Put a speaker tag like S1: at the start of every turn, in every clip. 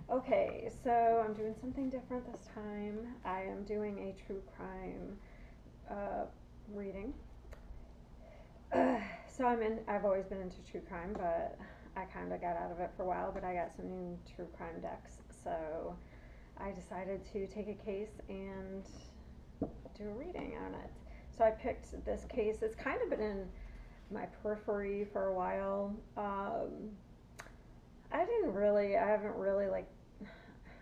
S1: Okay, so I'm doing something different this time. I am doing a true crime uh, reading. I've always been into true crime, but I kind of got out of it for a while. But I got some new true crime decks, so I decided to take a case and do a reading on it. So I picked this case. It's kind of been in my periphery for a while. I haven't really like,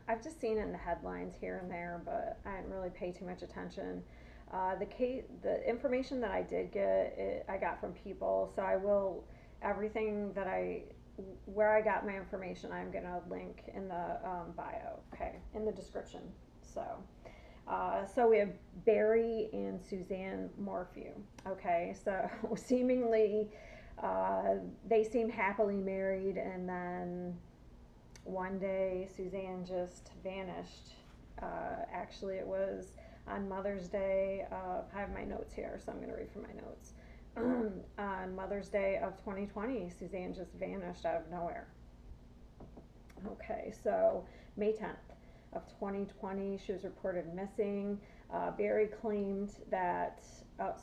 S1: I've just seen it in the headlines here and there, but I didn't really pay too much attention. The information that I did get, I got from people, so I will, everything that where I got my information, I'm gonna link in the bio, okay, in the description. So, so we have Barry and Suzanne Morphew, okay, so seemingly, they seem happily married, and then one day Suzanne just vanished. Actually, it was on Mother's Day. I have my notes here, so I'm going to read from my notes. On Mother's Day of 2020, Suzanne just vanished out of nowhere. Okay, so May 10th of 2020, she was reported missing. Barry claimed that,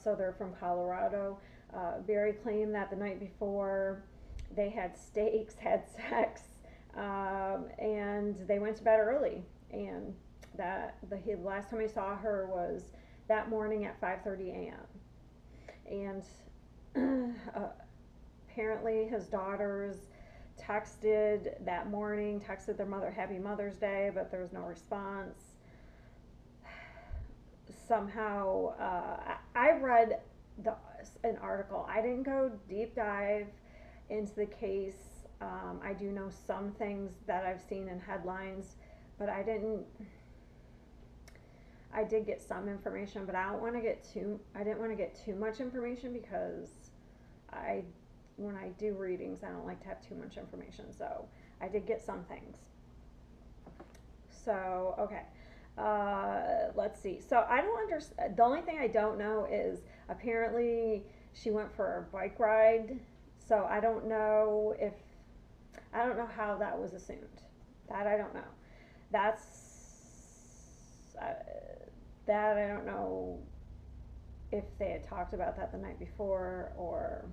S1: so they're from Colorado. Barry claimed that the night before they had steaks, had sex, and they went to bed early. And that the last time I saw her was that morning at 5:30 a.m. And apparently his daughters texted their mother Happy Mother's Day, but there was no response. Somehow, I read an article. I didn't go deep dive into the case. I do know some things that I've seen in headlines, but I didn't. I did get some information, but I didn't want to get too much information because I, when I do readings, I don't like to have too much information. So I did get some things. So okay, let's see. So I don't understand. The only thing I don't know is apparently she went for a bike ride. So I don't know how that was assumed. That I don't know. That's uh, that I don't know if they had talked about that the night before, or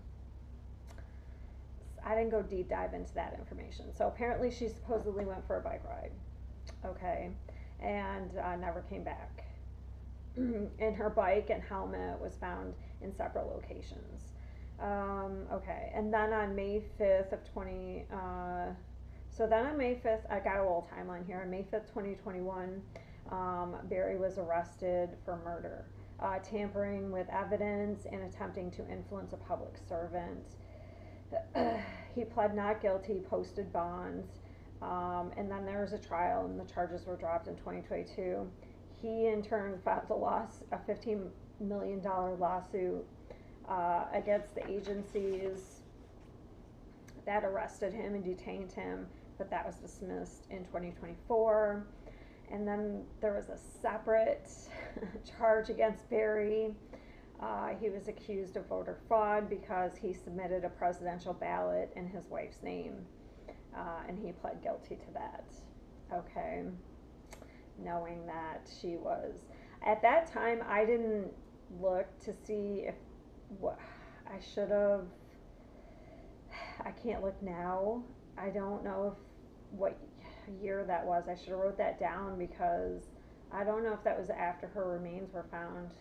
S1: I didn't go deep dive into that information. So apparently she supposedly went for a bike ride, okay, and never came back. And her bike and helmet was found in separate locations. Okay, and then on May 5th of 20, so then on May 5th, I got a little timeline here. On May 5th, 2021, Barry was arrested for murder, tampering with evidence, and attempting to influence a public servant. He pled not guilty, posted bond, and then there was a trial, and the charges were dropped in 2022. He, in turn, filed a $15 million lawsuit against the agencies that arrested him and detained him, but that was dismissed in 2024. And then there was a separate charge against Barry. He was accused of voter fraud because he submitted a presidential ballot in his wife's name, and he pled guilty to that. Okay, knowing that she was, at that time, I didn't look to see if what I should have. I can't look now. I don't know if what year that was. I should have wrote that down because I don't know if that was after her remains were found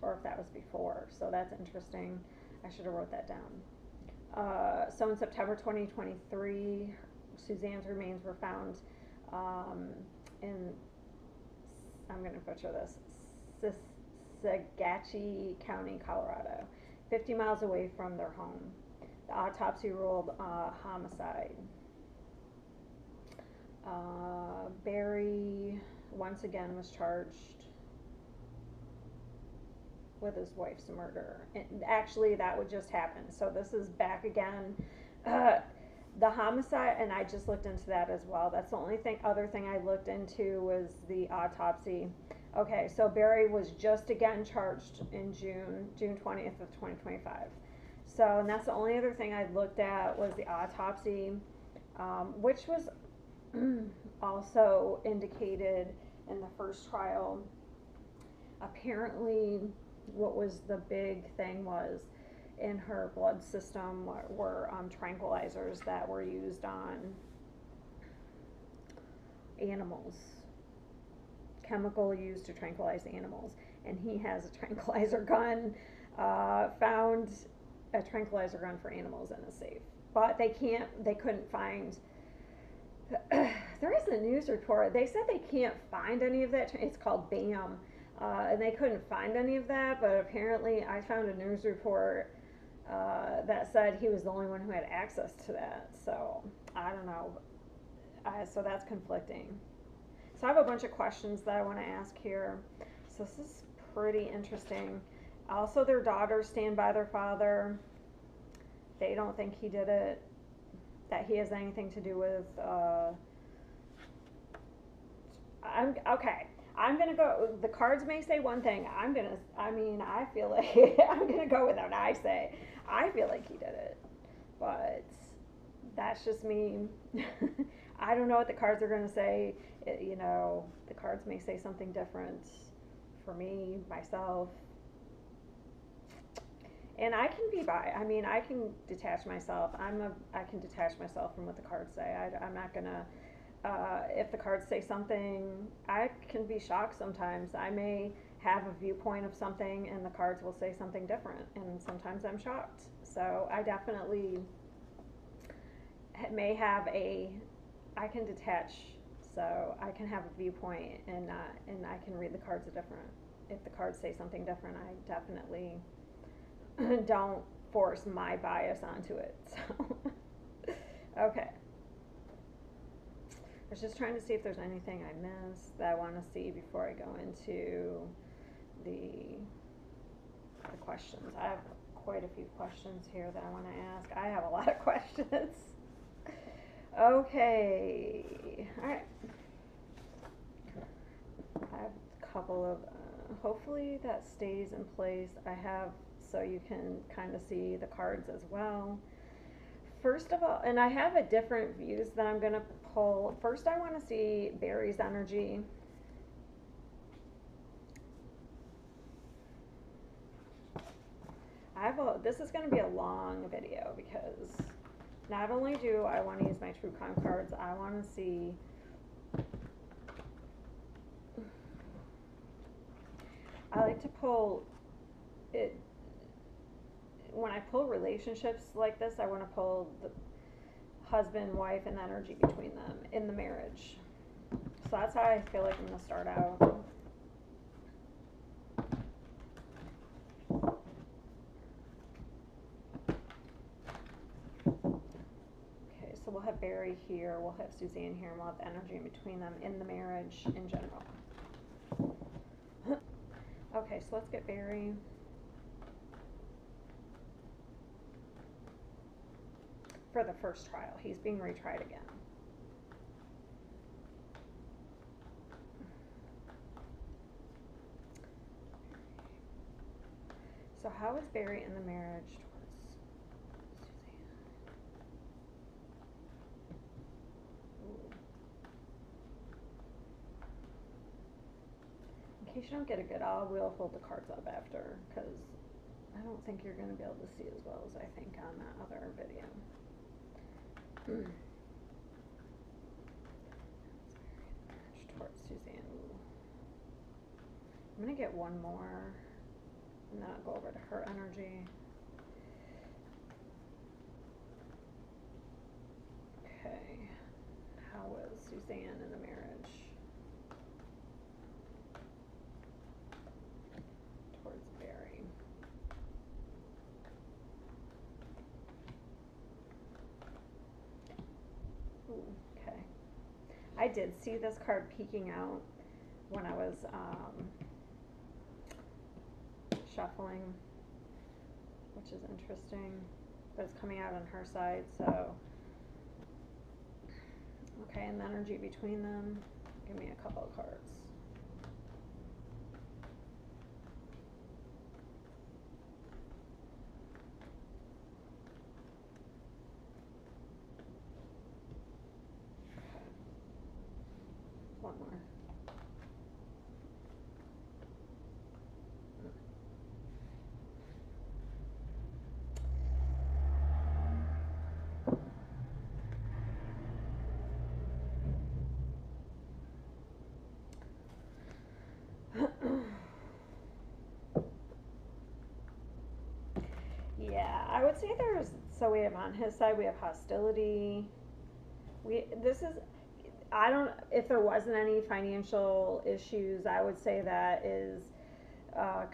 S1: or if that was before. So that's interesting. I should have wrote that down. So in September 2023, Suzanne's remains were found in, I'm going to butcher this, Sagache County, Colorado, 50 miles away from their home. The autopsy ruled homicide. Barry, once again, was charged with his wife's murder. And actually, that would just happen. So this is back again. The homicide, and I just looked into that as well. That's the only other thing I looked into was the autopsy. Okay, so Barry was just again charged in June 20th of 2025. So, and that's the only other thing I looked at was the autopsy. which was also indicated in the first trial. Apparently, what was the big thing was in her blood system were tranquilizers that were used on animals, chemical used to tranquilize animals. And he has a tranquilizer gun, found a tranquilizer gun for animals in a safe. But they couldn't find, there is a news report, they said they can't find any of that, it's called BAM, and they couldn't find any of that, but apparently I found a news report that said he was the only one who had access to that, so I don't know, so that's conflicting. So I have a bunch of questions that I want to ask here, so this is pretty interesting. Also, their daughters stand by their father. They don't think he did it, that he has anything to do with, I'm gonna go, the cards may say one thing, I feel like, I'm gonna go with what I say. I feel like he did it, but that's just me. I don't know what the cards are gonna say, the cards may say something different for me, myself. And I can be I can detach myself. I can detach myself from what the cards say. I'm not gonna, if the cards say something, I can be shocked sometimes. I may have a viewpoint of something and the cards will say something different, and sometimes I'm shocked. So I definitely may have I can detach, so I can have a viewpoint and I can read the cards different. If the cards say something different, I definitely don't force my bias onto it. So okay, I was just trying to see if there's anything I missed that I want to see before I go into the questions. I have quite a few questions here that I want to ask. I have a lot of questions. Okay, all right. I have a couple of, hopefully that stays in place. I have, so you can kind of see the cards as well. First of all, and I have a different views that I'm going to pull. First, I want to see Barry's energy. This is going to be a long video because not only do I want to use my True Crime cards, I want to see I like to pull it when I pull relationships like this. I want to pull the husband, wife, and the energy between them in the marriage. So that's how I feel like I'm going to start out. Okay, so we'll have Barry here, we'll have Suzanne here, and we'll have the energy in between them in the marriage in general. Okay, so let's get Barry. For the first trial, he's being retried again. So how is Barry in the marriage towards Suzanne? Ooh. In case you don't get a good, we'll hold the cards up after, because I don't think you're going to be able to see as well as I think on that other video. Towards Suzanne. Ooh. I'm going to get one more, and then I'll go over to her energy. Okay. How was Suzanne in the marriage? Towards Barry. Ooh, okay. I did see this card peeking out when I was shuffling, which is interesting, but it's coming out on her side, so okay, and the energy between them. Give me a couple of cards. somewhere. Yeah, I would say there's, so we have on his side, we have hostility. I don't, if there wasn't any financial issues, I would say that is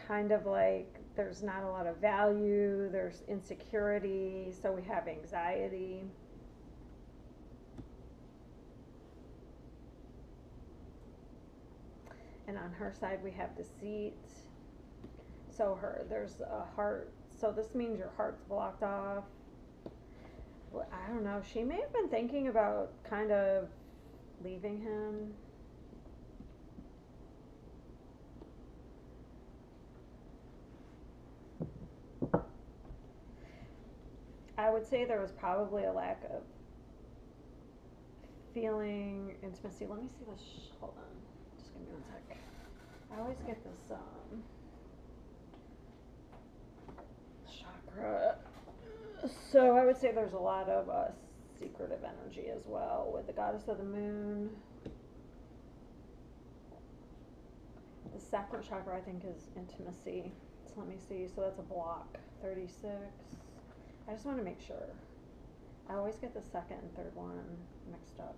S1: kind of like there's not a lot of value, there's insecurity, so we have anxiety. And on her side, we have deceit. So there's a heart. So this means your heart's blocked off. Well, I don't know. She may have been thinking about kind of leaving him. I would say there was probably a lack of feeling intimacy. Let me see this. Hold on. Just give me one sec. I always get this chakra. So I would say there's a lot of secretive energy as well with the goddess of the moon. The sacral chakra, I think, is intimacy. So let me see. So that's a block. 36. I just want to make sure. I always get the second and third one mixed up.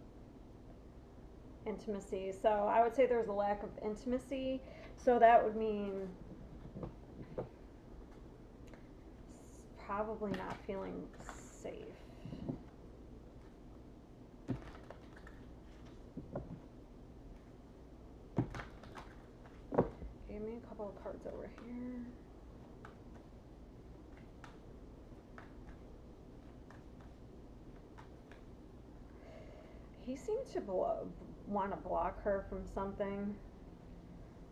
S1: Intimacy. So I would say there's a lack of intimacy. So that would mean probably not feeling safe. Give me a couple of cards over here. He seemed to want to block her from something.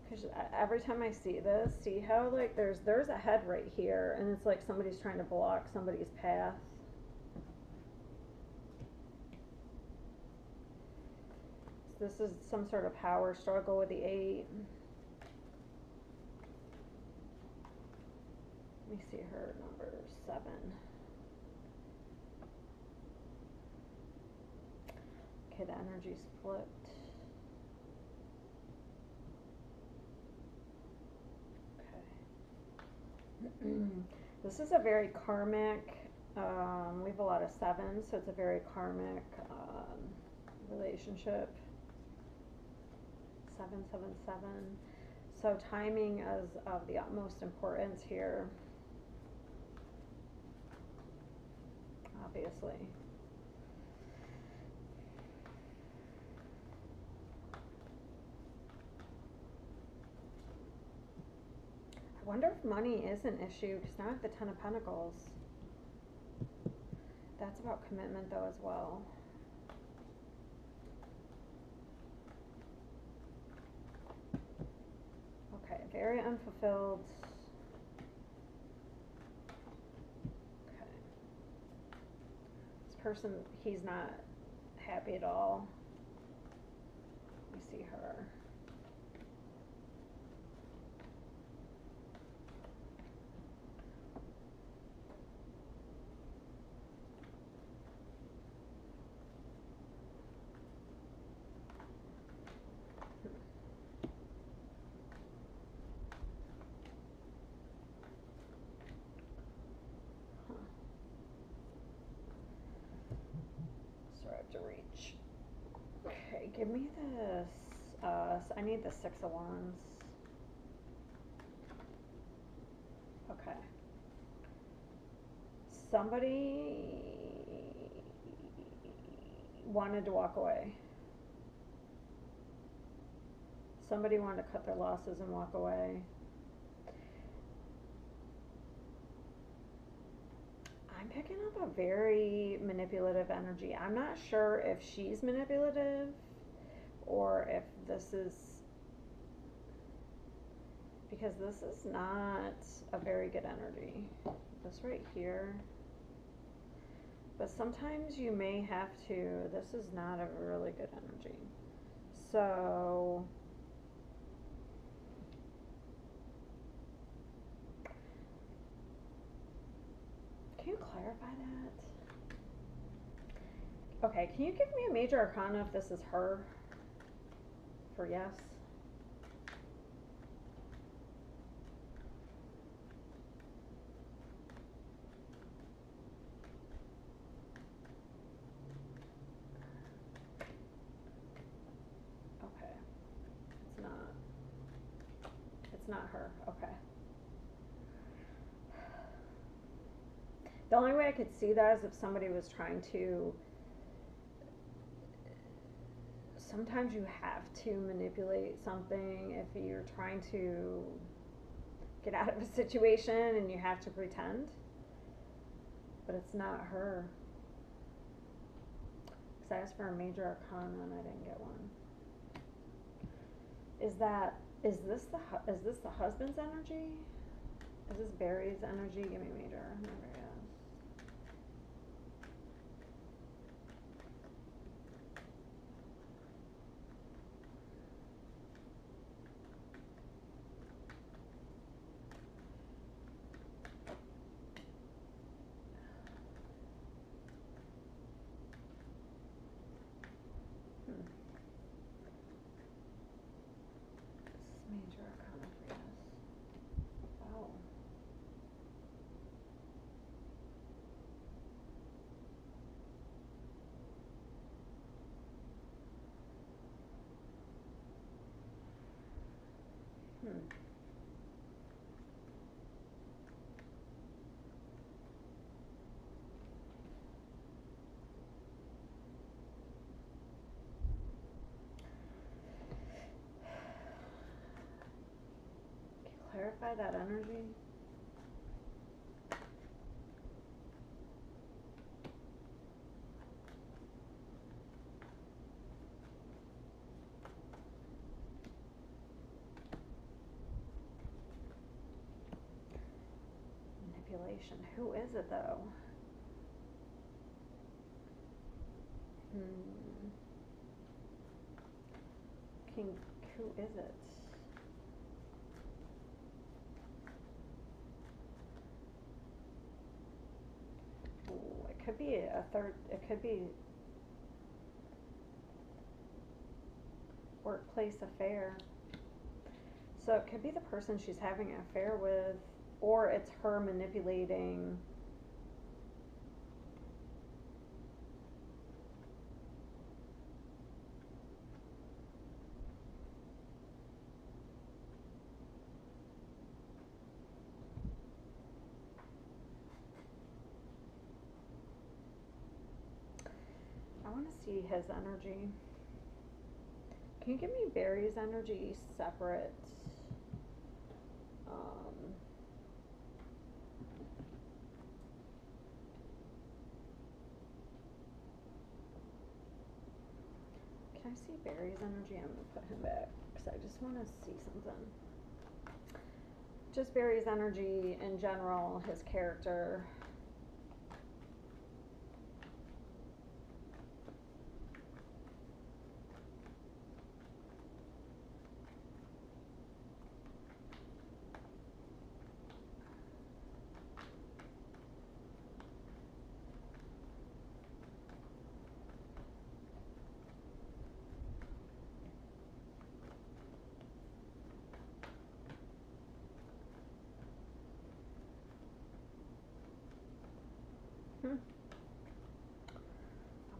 S1: Because every time I see this, see how like there's a head right here, and it's like somebody's trying to block somebody's path. So this is some sort of power struggle with the 8. Let me see her number 7. Okay, the energy's flipped. This is a very karmic, we have a lot of 7s, so it's a very karmic relationship. 777. So timing is of the utmost importance here, obviously. I wonder if money is an issue, because now I have the 10 of Pentacles. That's about commitment, though, as well. Okay, very unfulfilled. Okay. This person, he's not happy at all. Let me see her. To reach. Okay, give me this. I need the 6 of Wands. Okay. Somebody wanted to walk away. Somebody wanted to cut their losses and walk away. I'm picking up a very manipulative energy. I'm not sure if she's manipulative or if this is, because this is not a very good energy. This right here. But sometimes you may have to, this is not a really good energy. So can you clarify that? Okay, can you give me a major arcana if this is her? For yes. Okay. It's not her. Okay. The only way I could see that is if somebody was trying to, sometimes you have to manipulate something if you're trying to get out of a situation and you have to pretend. But it's not her. Because I asked for a major arcana and I didn't get one. Is this the husband's energy? Is this Barry's energy? Give me major. Never guess. Major arcana for yes. Wow. Can you clarify that energy? Manipulation. Who is it though? Who is it? Ooh, it could be a third, it could be workplace affair. So it could be the person she's having an affair with, or it's her manipulating. I want to see his energy. Can you give me Barry's energy separate? Can I see Barry's energy? I'm going to put him back because I just want to see something. Just Barry's energy in general, his character.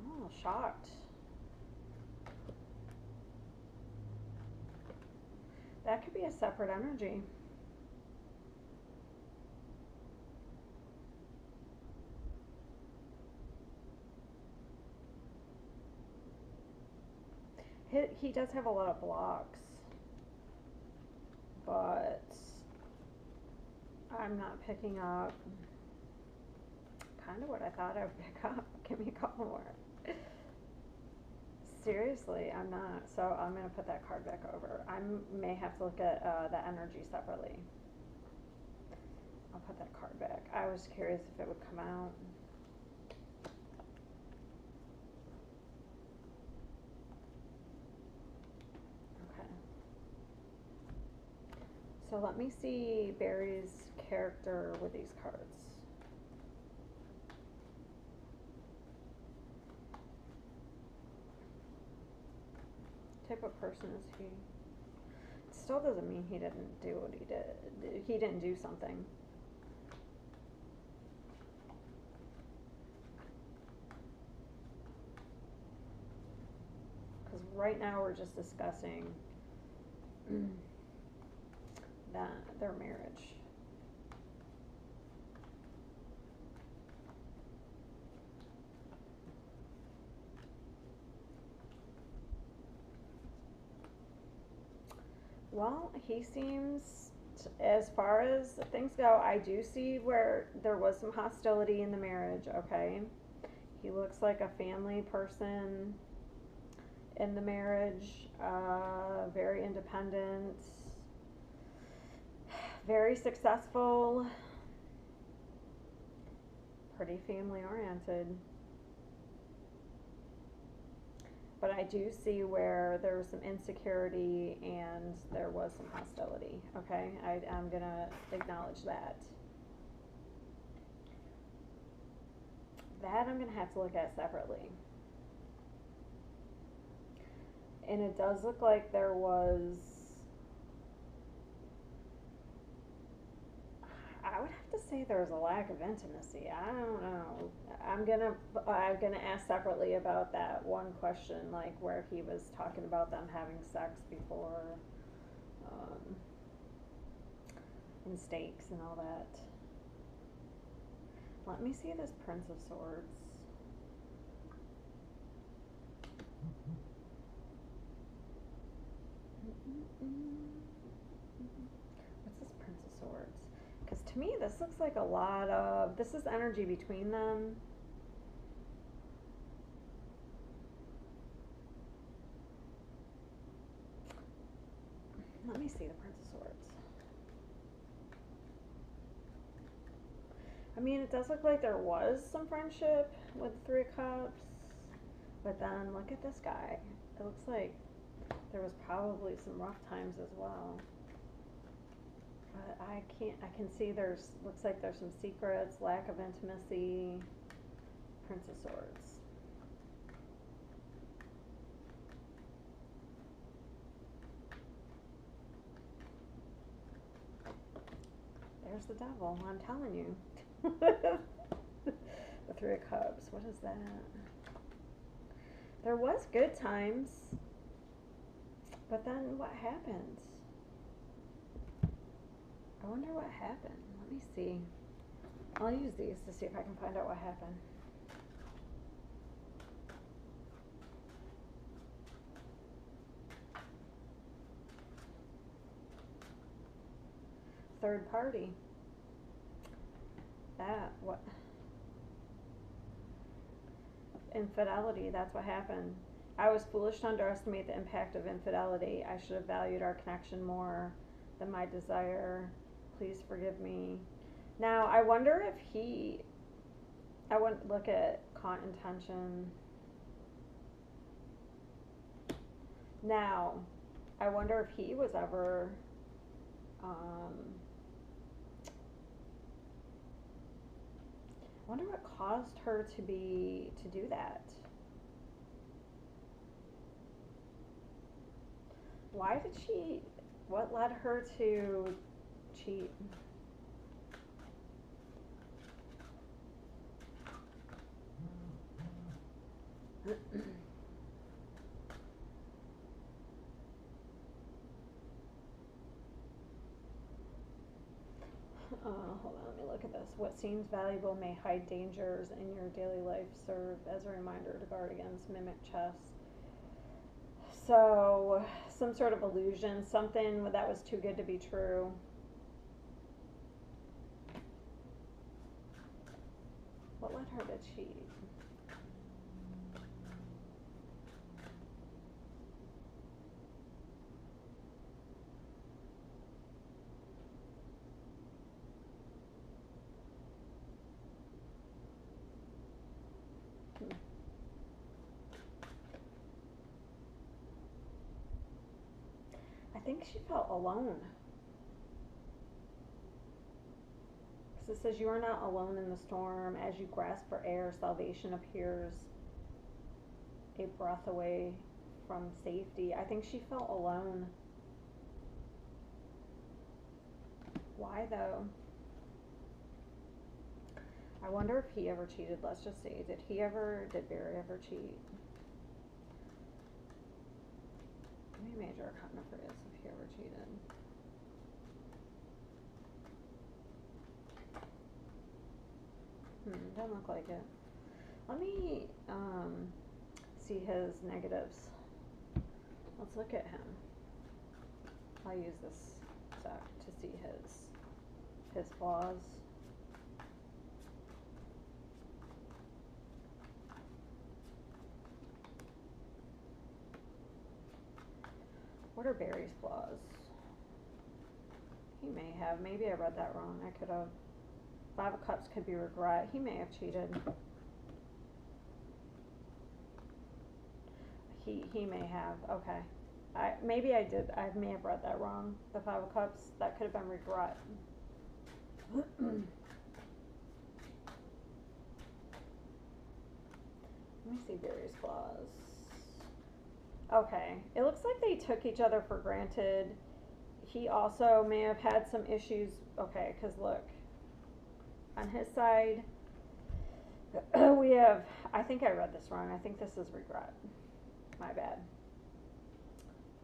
S1: I'm a little shocked. That could be a separate energy. He does have a lot of blocks, but I'm not picking up kind of what I thought I would pick up. Give me a couple more. Seriously, I'm not. So I'm going to put that card back over. I may have to look at the energy separately. I'll put that card back. I was curious if it would come out. So let me see Barry's character with these cards. What type of person is he? It still doesn't mean he didn't do what he did. He didn't do something. Because right now we're just discussing their marriage. Well, he seems, as far as things go, I do see where there was some hostility in the marriage, okay? He looks like a family person in the marriage, very independent, very successful, pretty family oriented. But I do see where there was some insecurity and there was some hostility, okay? I'm going to acknowledge that. That I'm going to have to look at separately. And it does look like there was, I would have to say there was a lack of intimacy. I don't know. I'm gonna ask separately about that one question, like where he was talking about them having sex before, and steaks and all that. Let me see this Prince of Swords. What's this Prince of Swords? Because to me, this looks like a lot of, this is energy between them. Let me see the Prince of Swords. I mean, it does look like there was some friendship with the Three of Cups. But then, look at this guy. It looks like there was probably some rough times as well. But I can see looks like there's some secrets, lack of intimacy. Prince of Swords. There's the devil, I'm telling you. The Three of Cups, what is that? There was good times, but then what happened? I wonder what happened. Let me see. I'll use these to see if I can find out what happened. Third party. That, what? Infidelity, that's what happened. I was foolish to underestimate the impact of infidelity. I should have valued our connection more than my desire. Please forgive me. Now, I wonder if I wouldn't look at caught intention. Now, I wonder if he was ever, I wonder what caused her to do that. What led her to cheat? Hold on, let me look at this. What seems valuable may hide dangers in your daily life. Serve as a reminder to guard against mimic chess. So, some sort of illusion, something that was too good to be true. What led her to cheat? I think she felt alone. So it says, you are not alone in the storm. As you grasp for air, salvation appears a breath away from safety. I think she felt alone. Why though? I wonder if he ever cheated. Let's just see. Did Barry ever cheat? Maybe major arcana for this if he ever cheated. Doesn't look like it. Let me see his negatives. Let's look at him. I'll use this deck to see his flaws. What are Barry's flaws? He may have. Maybe I read that wrong. I could have. 5 of Cups could be regret. He may have cheated. He may have. Okay. Maybe I did. I may have read that wrong. The 5 of Cups. That could have been regret. Let me see Barry's flaws. Okay. It looks like they took each other for granted. He also may have had some issues. Okay, because look. On his side, we have, I think I read this wrong. I think this is regret. My bad.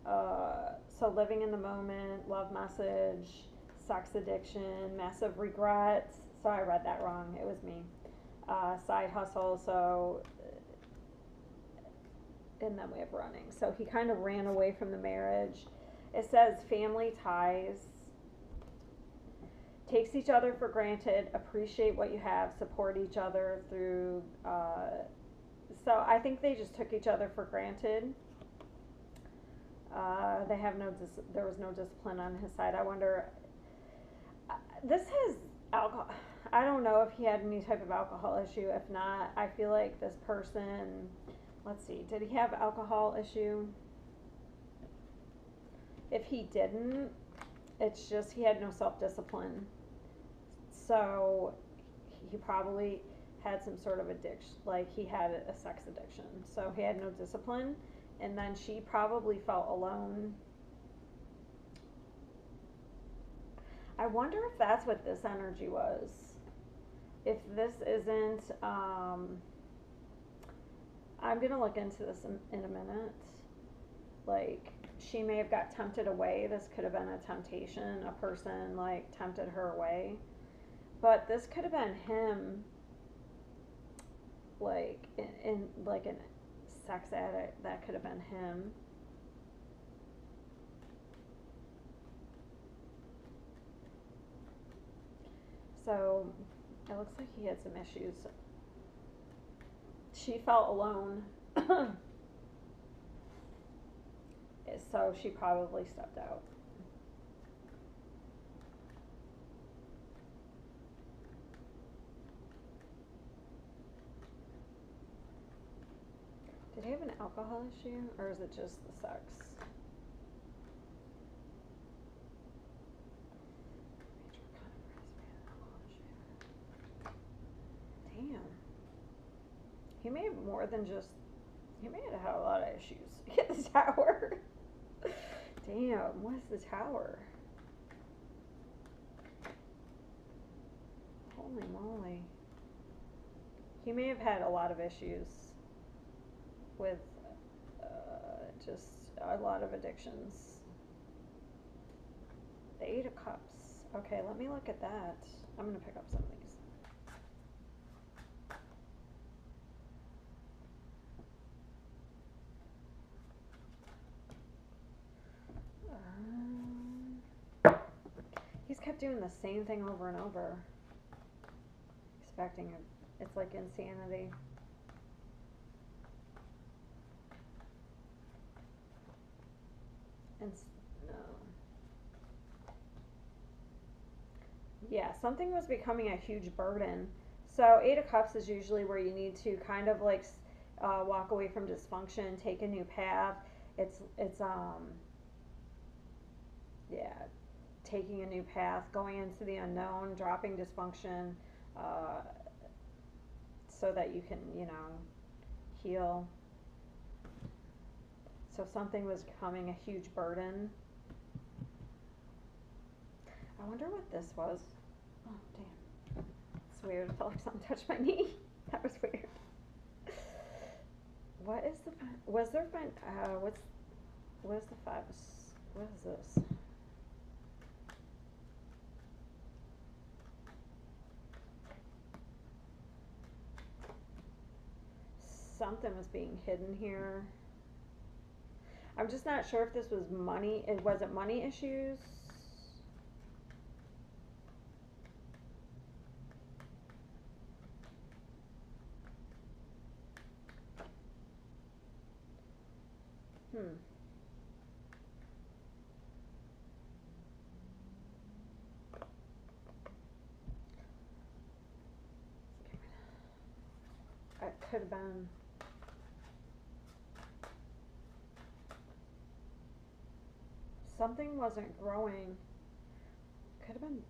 S1: So living in the moment, love message, sex addiction, massive regret. So I read that wrong. It was me. Side hustle. So, and then we have running. So he kind of ran away from the marriage. It says family ties. Takes each other for granted, appreciate what you have, support each other through, so I think they just took each other for granted. They have there was no discipline on his side. I wonder, this has alcohol, I don't know if he had any type of alcohol issue. If not, I feel like this person, let's see, did he have alcohol issue? If he didn't, it's just he had no self-discipline. So he probably had some sort of addiction, like he had a sex addiction. So he had no discipline, and then she probably felt alone. I wonder if that's what this energy was. If this isn't, I'm going to look into this in a minute. Like, she may have got tempted away. This could have been a temptation. A person, like, tempted her away. But this could have been him, like, in like, a sex addict. That could have been him. So, it looks like he had some issues. She felt alone. So she probably stepped out. Did he have an alcohol issue, or is it just the sex? Damn. He may have more than just, he may have had a lot of issues. Get the tower. Damn, what is the tower? Holy moly. He may have had a lot of issues with just a lot of addictions. The 8 of Cups. Okay, let me look at that. I'm going to pick up some of these. He's kept doing the same thing over and over. Expecting it. It's like insanity. And no. Yeah, something was becoming a huge burden. So 8 of Cups is usually where you need to kind of like walk away from dysfunction, take a new path. It's yeah, taking a new path, going into the unknown, dropping dysfunction, so that you can, you know, heal. So something was becoming a huge burden. I wonder what this was. Oh, damn. It's weird. It felt like something touched my knee. That was weird. What is the, was there, what is the five, what is this? Something was being hidden here. I'm just not sure if this was money. Was it money issues? It could have been. Something wasn't growing. Could have been.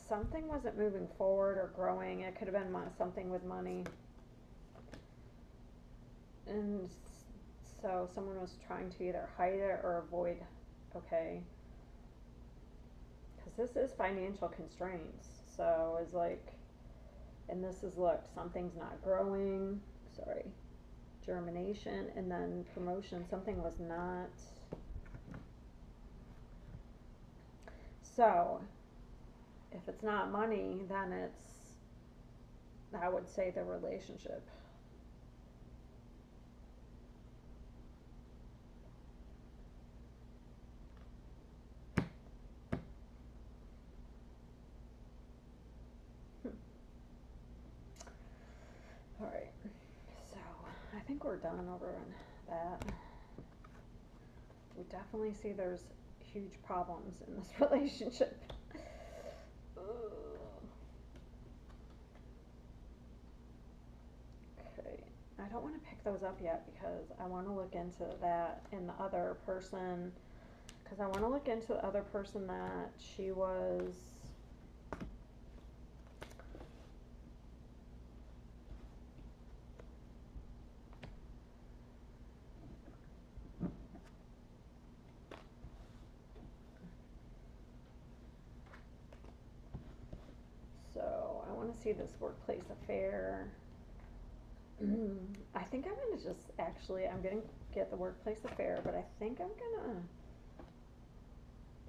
S1: Something wasn't moving forward or growing. It could have been something with money. And so someone was trying to either hide it or avoid, okay? Because this is financial constraints. So it's like, and this is, look, something's not growing. Sorry. Germination and then promotion. Something was not. So if it's not money, then it's, I would say, the relationship. All right, so I think we're done over on that. We definitely see there's huge problems in this relationship. Okay, I don't want to pick those up yet because I want to look into that in the other person, because I want to look into the other person that she was. So I want to see this workplace affair. I think I'm going to just, actually, I'm going to get the workplace affair, but I think I'm going to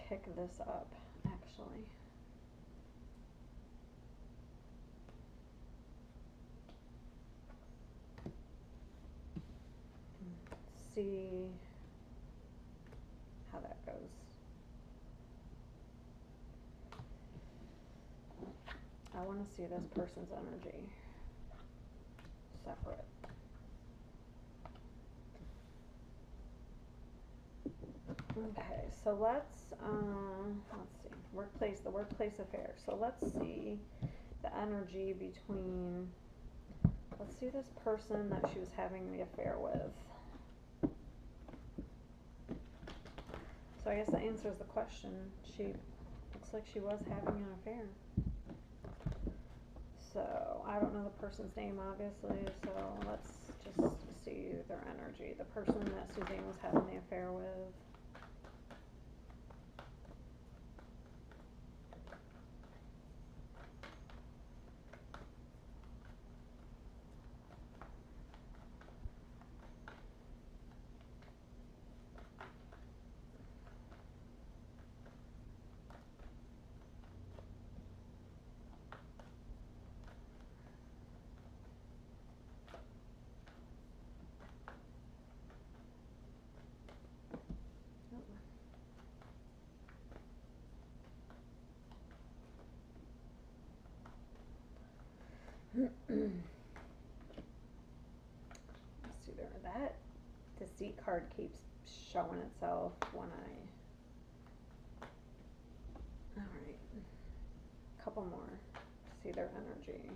S1: pick this up, actually. See how that goes. I want to see this person's energy separate. Okay, so let's see, the workplace affair. So let's see the energy between, let's see this person that she was having the affair with. So I guess that answers the question. She looks like she was having an affair. So I don't know the person's name, obviously, so let's just see their energy. The person that Suzanne was having the affair with. Let's see there. That deceit card keeps showing itself when I. Alright. Couple more. See their energy.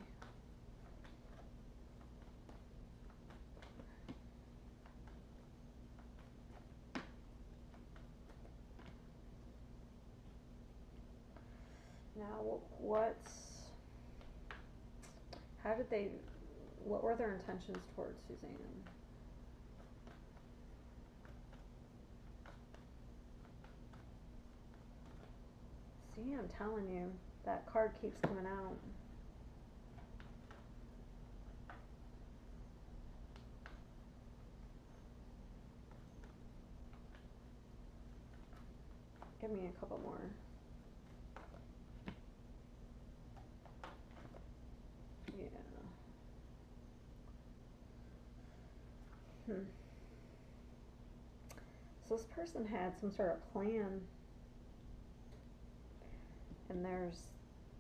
S1: Now, what were their intentions towards Suzanne? See, I'm telling you, that card keeps coming out. Give me a couple more. Yeah. So this person had some sort of plan, and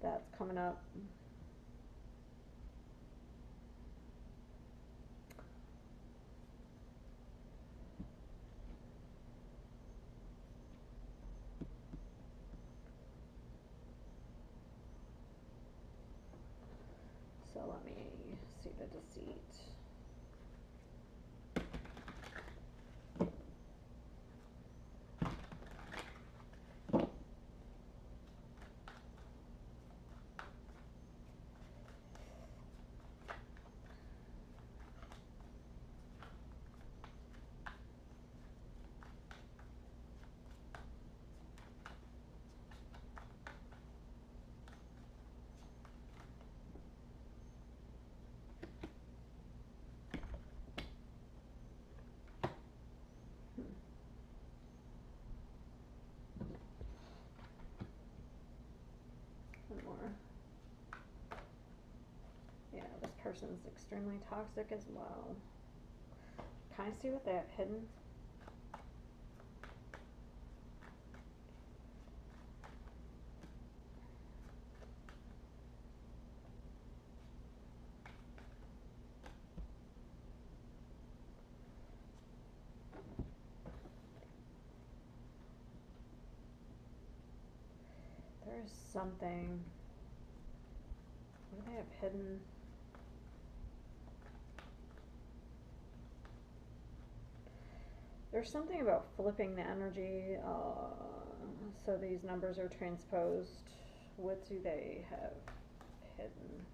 S1: that's coming up. So let me see the deceit. One more. Yeah, this person's extremely toxic as well. Can I see what they have hidden? There's something. What do they have hidden? There's something about flipping the energy, so these numbers are transposed. What do they have hidden?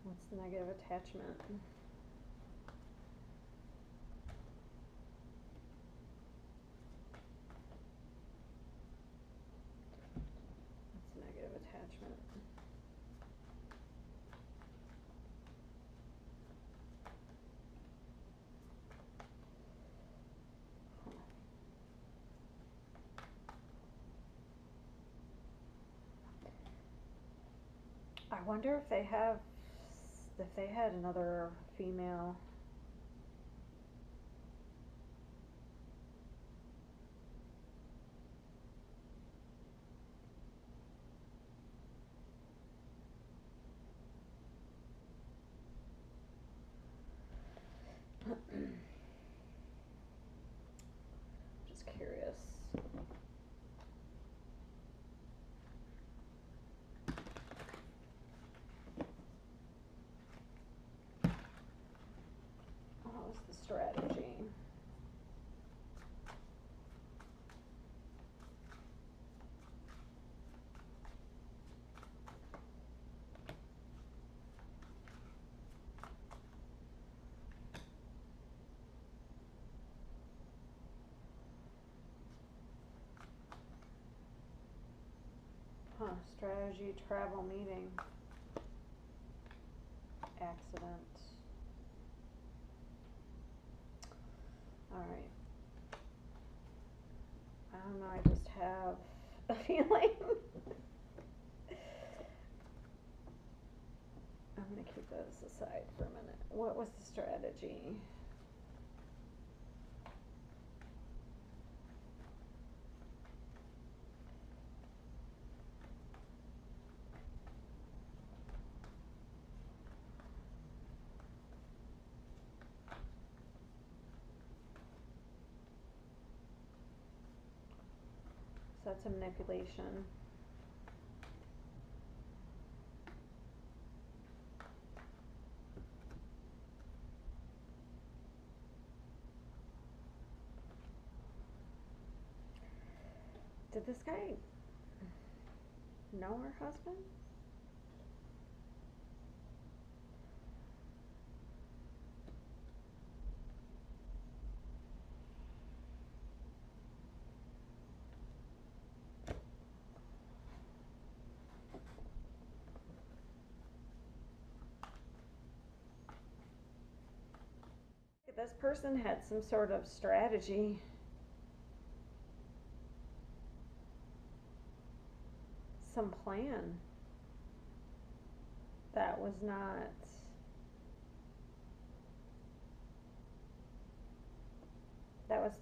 S1: What's the negative attachment? What's negative attachment? I wonder if they had another female. Just curious. What was the strategy? Strategy, travel, meeting, accident. Alright. I don't know, I just have a feeling. I'm gonna keep those aside for a minute. What was the strategy? So that's a manipulation. Did this guy know her husband? This person had some sort of strategy. Some plan that was not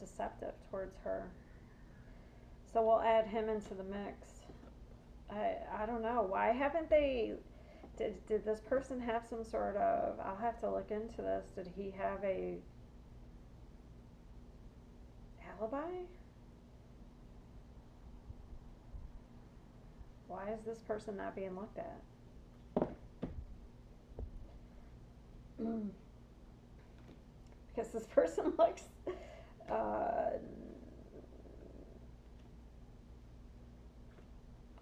S1: deceptive towards her. So we'll add him into the mix. I don't know. Why haven't they did this person have some sort of, I'll have to look into this, did he have a alibi? Why is this person not being looked at? Because this person looks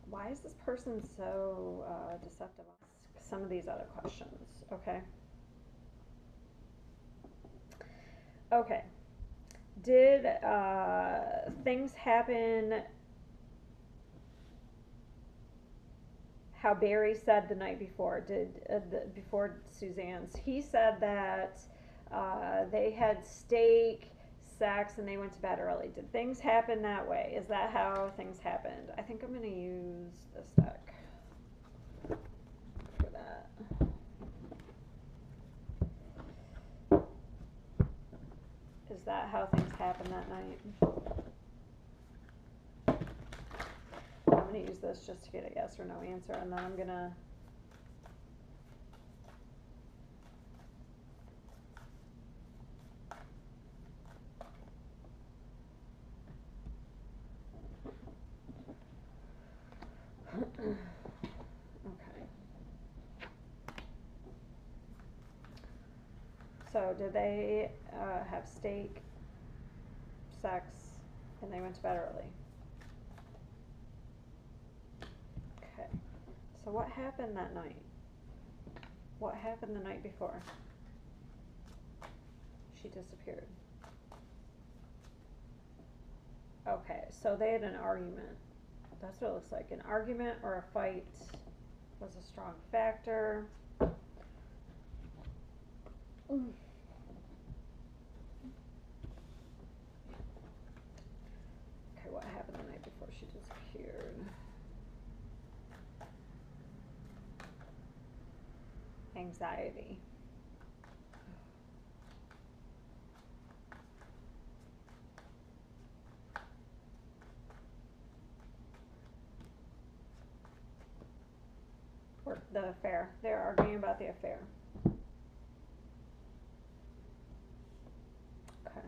S1: why is this person so deceptive? Ask some of these other questions, okay? Okay. Did things happen how Barry said the night before? Before Suzanne's, he said that they had steak, sex, and they went to bed early. Did things happen that way? Is that how things happened? I think I'm going to use this deck for that. Is that how things happened that night? I'm going to use this just to get a yes or no answer, and then I'm going to okay. So did they have steak, sex, and they went to bed early? Okay. So what happened that night? What happened the night before? She disappeared. Okay, so they had an argument. That's what it looks like. An argument or a fight was a strong factor. Okay, what happened the night before she disappeared? Anxiety. Or the affair. They're arguing about the affair. Okay.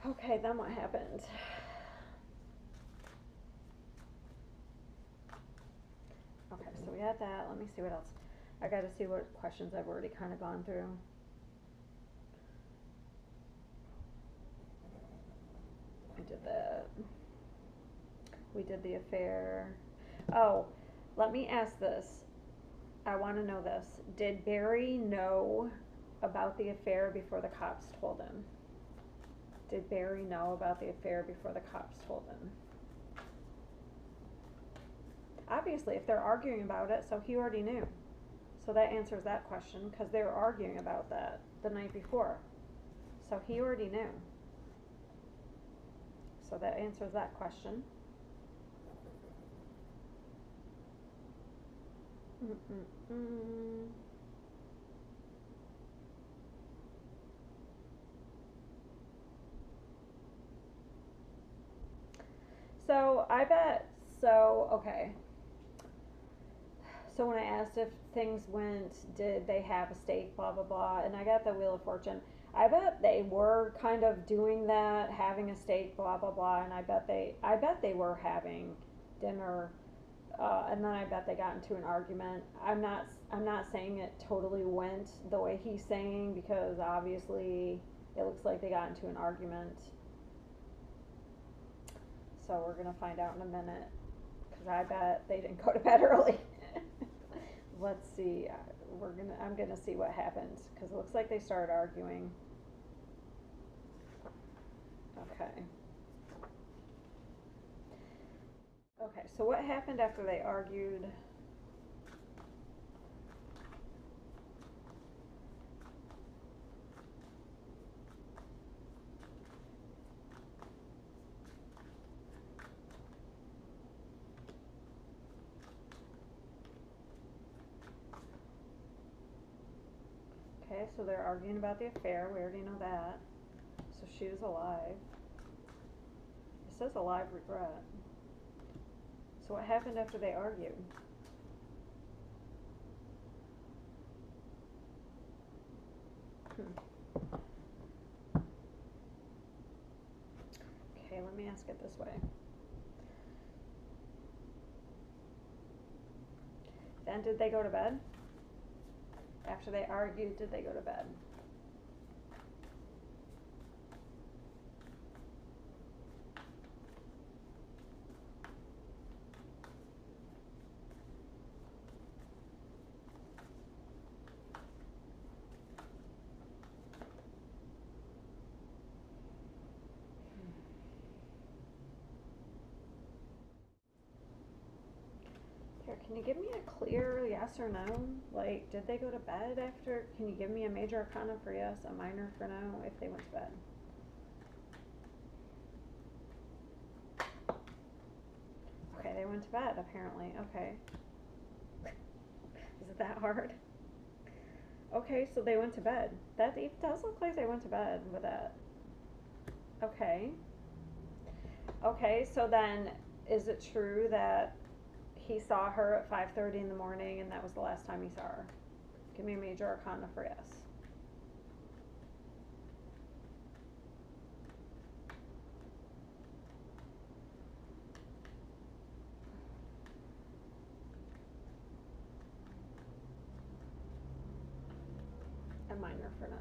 S1: Okay, then what happened? Okay, so we had that. Let me see what else. I gotta see what questions I've already kind of gone through. I did that. We did the affair. Oh, let me ask this. I want to know this. Did Barry know about the affair before the cops told him? Did Barry know about the affair before the cops told him? Obviously, if they're arguing about it, so he already knew. So that answers that question, because they were arguing about that the night before. So he already knew. So that answers that question. So I bet, so, okay. So when I asked if things went, did they have a stake, blah, blah, blah, and I got the Wheel of Fortune. I bet they were kind of doing that, having a steak, blah blah blah, and I bet they were having dinner, and then I bet they got into an argument. I'm not saying it totally went the way he's saying, because obviously it looks like they got into an argument. So we're gonna find out in a minute, because I bet they didn't go to bed early. Let's see. I'm gonna see what happened, because it looks like they started arguing. Okay. Okay, so what happened after they argued? Okay, so they're arguing about the affair. We already know that. So she was alive. It says alive regret. So what happened after they argued? Okay, let me ask it this way. Then did they go to bed? After they argued, did they go to bed? Here, can you give me a clear yes or no? Like, did they go to bed after? Can you give me a major arcana for yes, a minor for no, if they went to bed? Okay, they went to bed, apparently. Okay. Is it that hard? Okay, so they went to bed. That it does look like they went to bed with that. Okay. Okay, so then is it true that he saw her at 5:30 in the morning and that was the last time he saw her? Give me a major arcana for yes. A minor for no.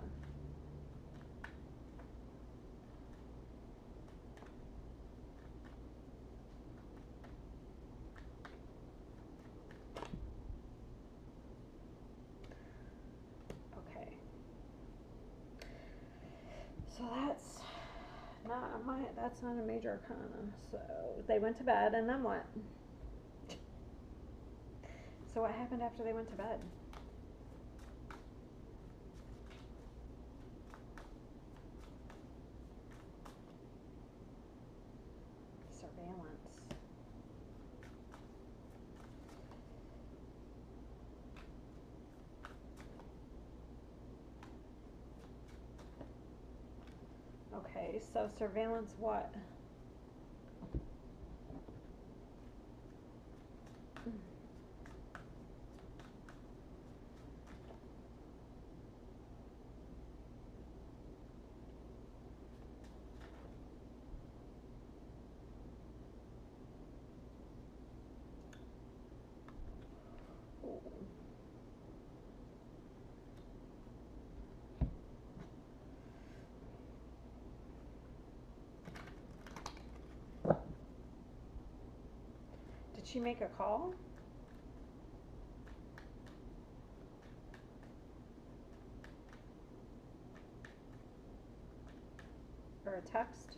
S1: Okay. So that's not a major arcana. So they went to bed, and then what? So what happened after they went to bed? Surveillance. Okay, so surveillance what? Did she make a call? Or a text?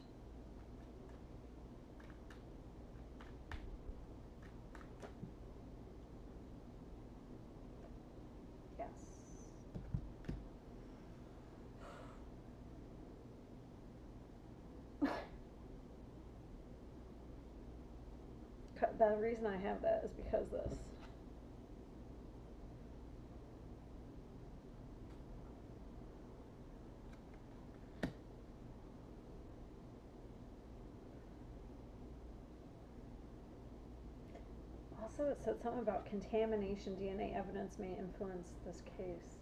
S1: Yes. The reason I have that is because this. Also, it said something about contamination DNA evidence may influence this case.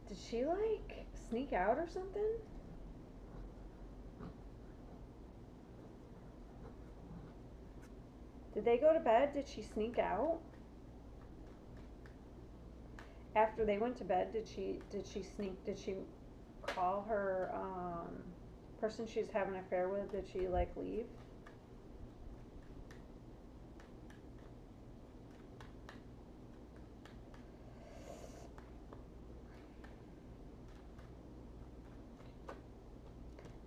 S1: Did she like sneak out or something? Did they go to bed? Did she sneak out? After they went to bed, did she call her person she's having an affair with? Did she like leave?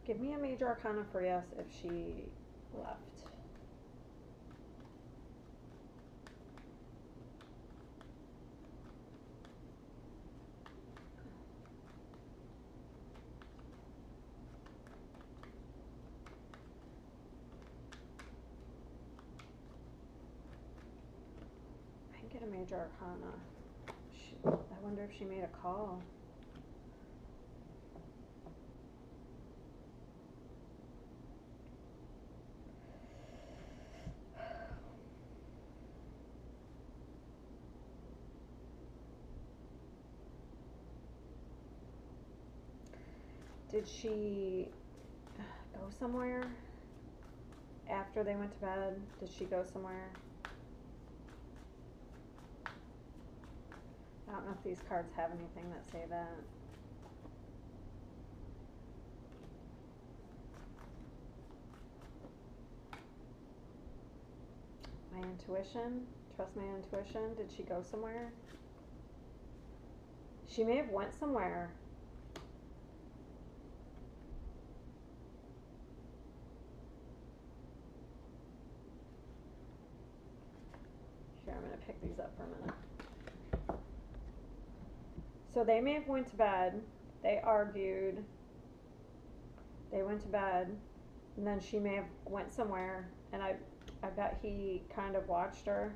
S1: Give me a major arcana for yes if she left. I can get a major arcana. I wonder if she made a call. Did she go somewhere after they went to bed? Did she go somewhere? I don't know if these cards have anything that say that. My intuition. Trust my intuition. Did she go somewhere? She may have went somewhere. Here, I'm going to pick these up for a minute. So they may have went to bed. They argued. They went to bed. And then she may have went somewhere. And I bet he kind of watched her.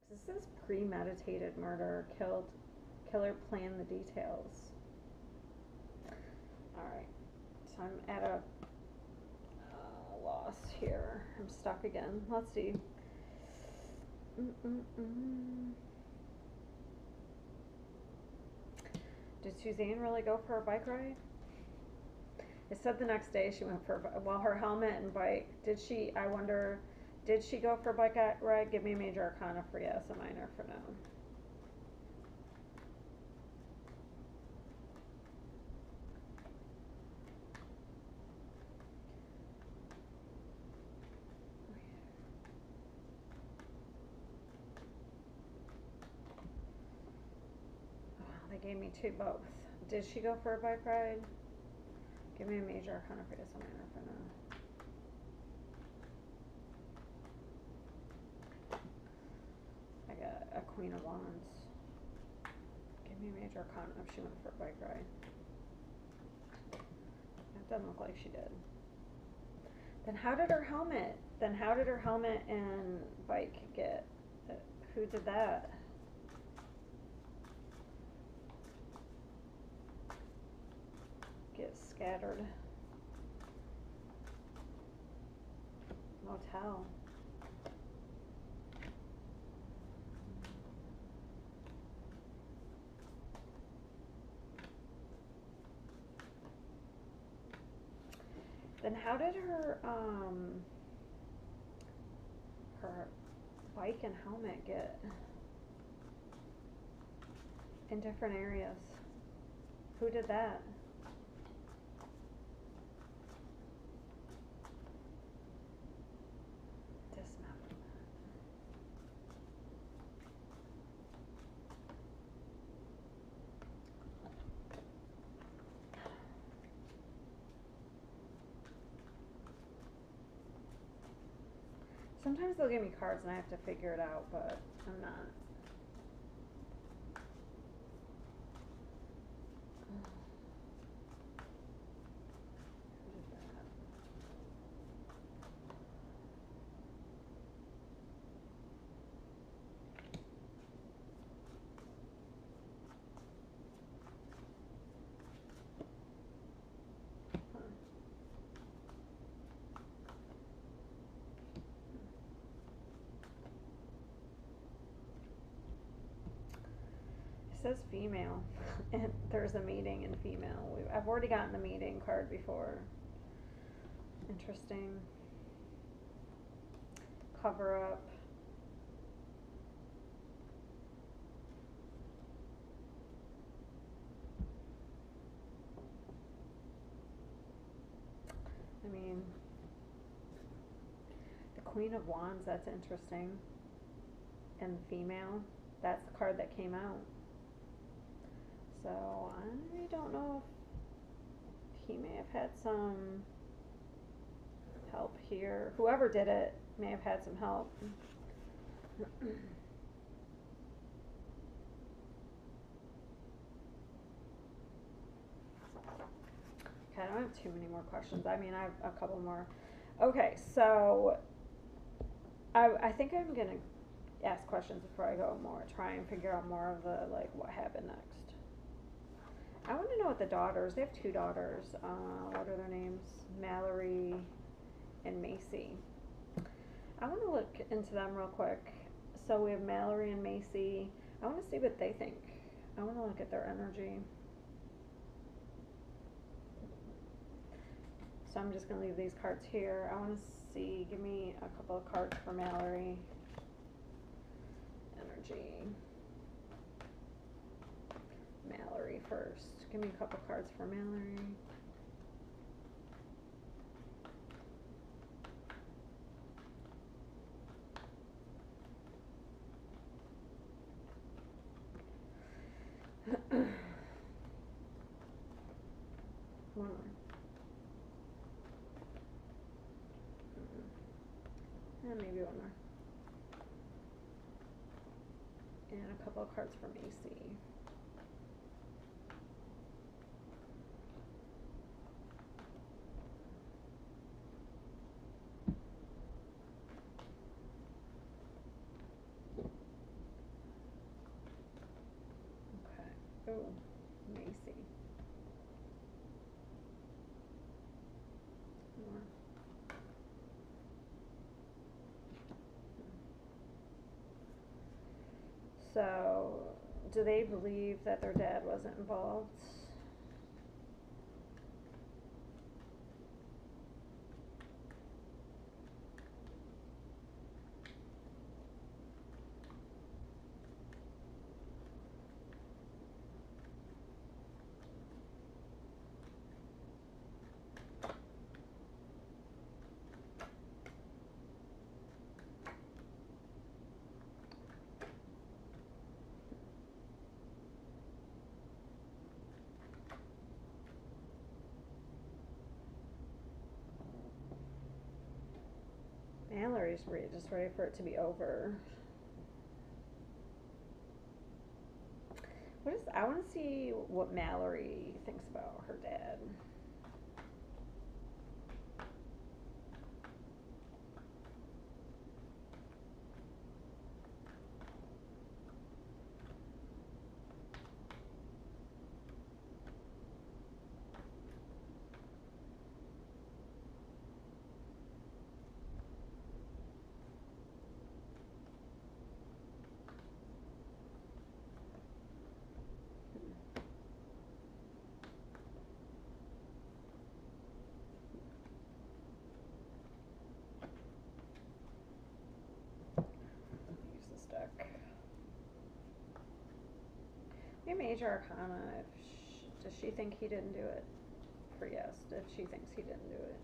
S1: This is premeditated murder. Killer planned the details. Alright. So I'm at a loss here. I'm stuck again. Let's see. Did Suzanne really go for a bike ride? It said the next day she went for her helmet and bike. Did she? I wonder. Did she go for a bike ride? Give me a major arcana for yes, a minor for no. They gave me two both. Did she go for a bike ride? Give me a major arcana for yes, a minor for no. I got a Queen of Wands. Give me a major arcana if she went for a bike ride. It doesn't look like she did. Then how did her helmet and bike get? Who did that? Get scattered. Motel. Then how did her bike and helmet get in different areas? Who did that? Sometimes they'll give me cards and I have to figure it out, but I'm not. says female, and there's a meeting in female. I've already gotten the meeting card before. Interesting. Cover up. I mean, the Queen of Wands, that's interesting. And female, that's the card that came out. So I don't know if he may have had some help here. Whoever did it may have had some help. Okay, I don't have too many more questions. I mean, I have a couple more. Okay, so I think I'm gonna ask questions before I go more, try and figure out more of the, like, what happened next. I want to know what the daughters, they have 2 daughters, what are their names? Mallory and Macy. I want to look into them real quick. So we have Mallory and Macy. I want to see what they think. I want to look at their energy. So I'm just going to leave these cards here. I want to see, give me a couple of cards for Mallory. Energy. Mallory first. Give me a couple cards for Mallory. One more. And maybe one more. And a couple of cards for Macy. Okay. Oh, Macy. More. So, do they believe that their dad wasn't involved? Mallory's just ready for it to be over. I want to see what Mallory thinks about her dad. Major Arcana, does she think he didn't do it? For yes, if she thinks he didn't do it.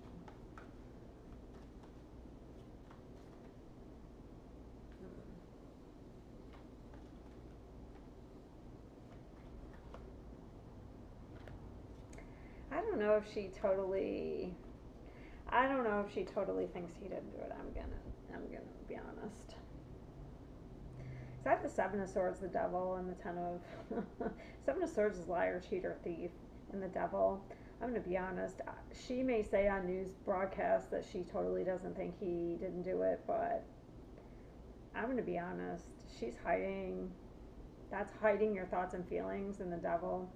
S1: I don't know if she totally thinks he didn't do it. I'm gonna be honest. So I have the 7 of Swords, the Devil, and the 10 of... 7 of Swords is liar, cheater, thief, and the Devil. I'm going to be honest. She may say on news broadcasts that she totally doesn't think he didn't do it, but I'm going to be honest. She's hiding... That's hiding your thoughts and feelings in the Devil.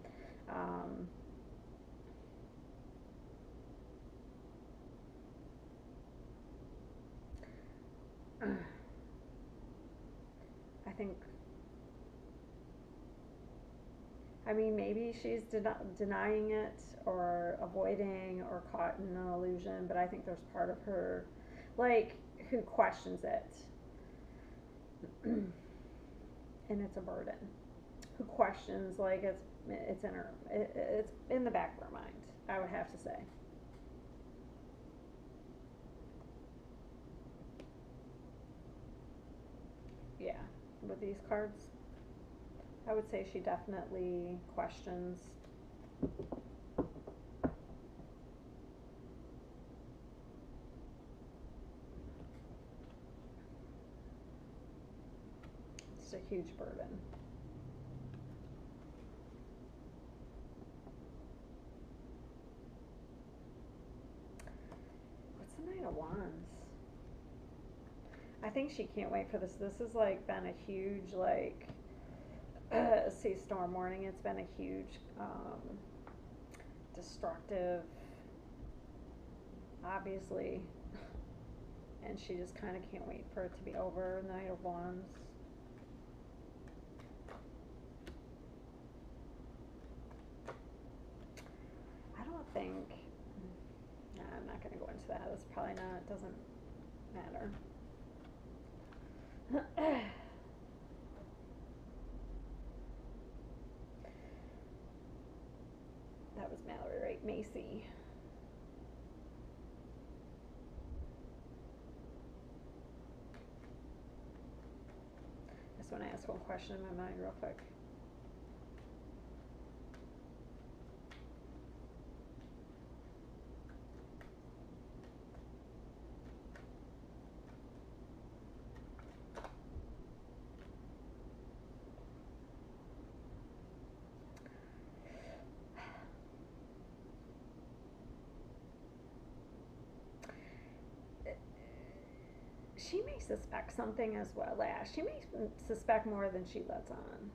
S1: I think I mean, maybe she's denying it or avoiding or caught in an illusion, but I think there's part of her, like, who questions it. And it's a burden. Who questions, like, it's in her, it's in the back of her mind, I would have to say. Yeah, with these cards, I would say she definitely questions. It's a huge burden. What's the Knight of Wands? I think she can't wait for this. This has, like, been a huge, like, sea storm warning. It's been a huge, destructive, obviously, and she just kind of can't wait for it to be over. Knight of Wands. I don't think, nah, I'm not going to go into that. It's probably not, doesn't matter. That was Mallory, right? Macy. I just want to ask one question in my mind real quick. She may suspect something as well. Yeah, she may suspect more than she lets on.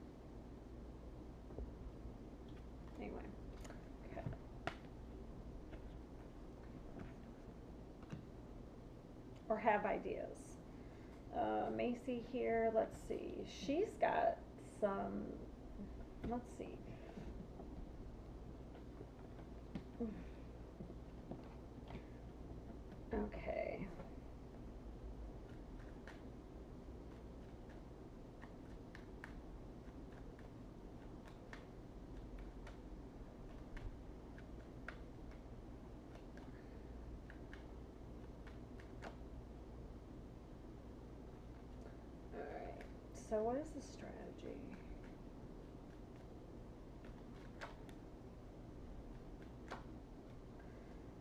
S1: Anyway, okay. Or have ideas. Macy here, let's see. She's got some, let's see. Okay. Alright, so what is the strategy?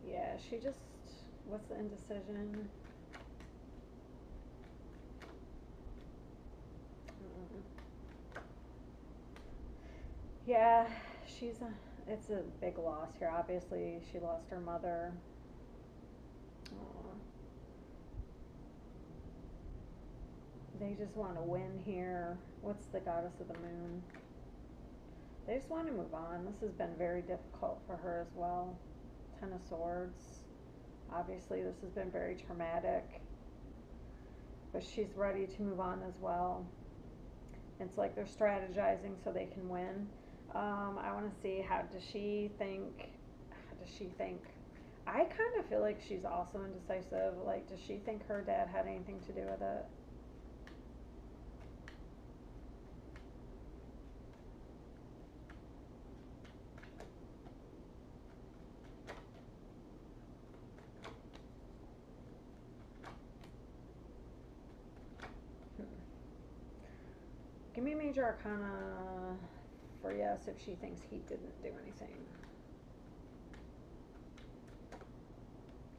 S1: Yeah, she just, what's the indecision? Yeah, it's a big loss here. Obviously, she lost her mother. They just want to win here. What's the goddess of the moon? They just want to move on. This has been very difficult for her as well. Ten of Swords. Obviously, this has been very traumatic. But she's ready to move on as well. It's like they're strategizing so they can win. I want to see, how does she think, I kind of feel like she's also indecisive. Like, does she think her dad had anything to do with it? Give me a major arcana for yes if she thinks he didn't do anything.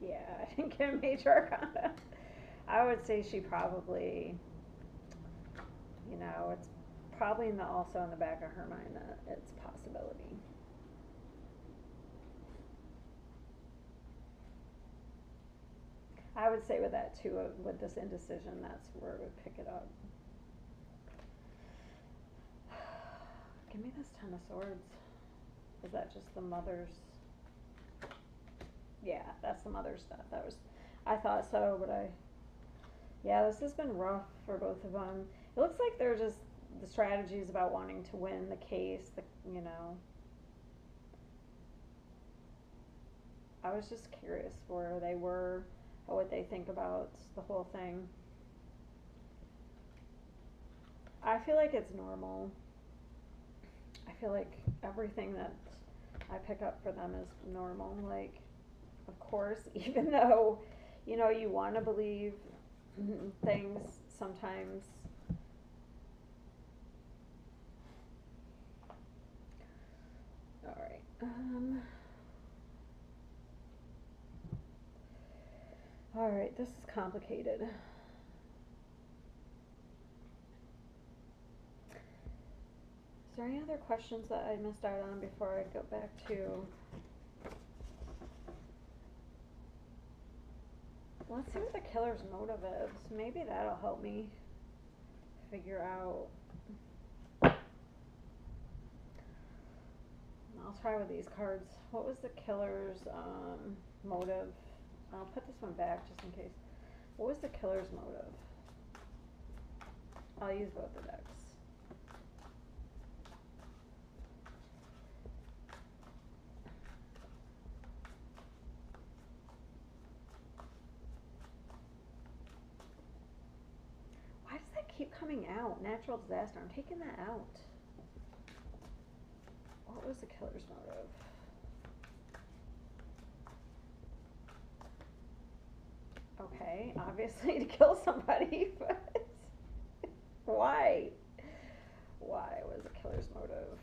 S1: Yeah, I didn't get a major arcana. I would say she probably, it's probably also in the back of her mind that it's a possibility. I would say with that too, with this indecision, that's where it would pick it up. Give me this Ten of Swords. Is that just the mother's? Yeah, that's the mother stuff. I thought so, but yeah, this has been rough for both of them. It looks like they're just the strategies about wanting to win the case, you know. I was just curious where they were, what they think about the whole thing. I feel like it's normal. I feel like everything that I pick up for them is normal. Like, of course, even though, you know, you want to believe things sometimes. All right. All right, this is complicated. Is there any other questions that I missed out on before I go back to? Let's see what the killer's motive is. Maybe that'll help me figure out. I'll try with these cards. What was the killer's motive? I'll put this one back just in case. What was the killer's motive? I'll use both the decks. Why does that keep coming out? Natural disaster. I'm taking that out. What was the killer's motive? Okay, obviously to kill somebody, but why? Why was the killer's motive?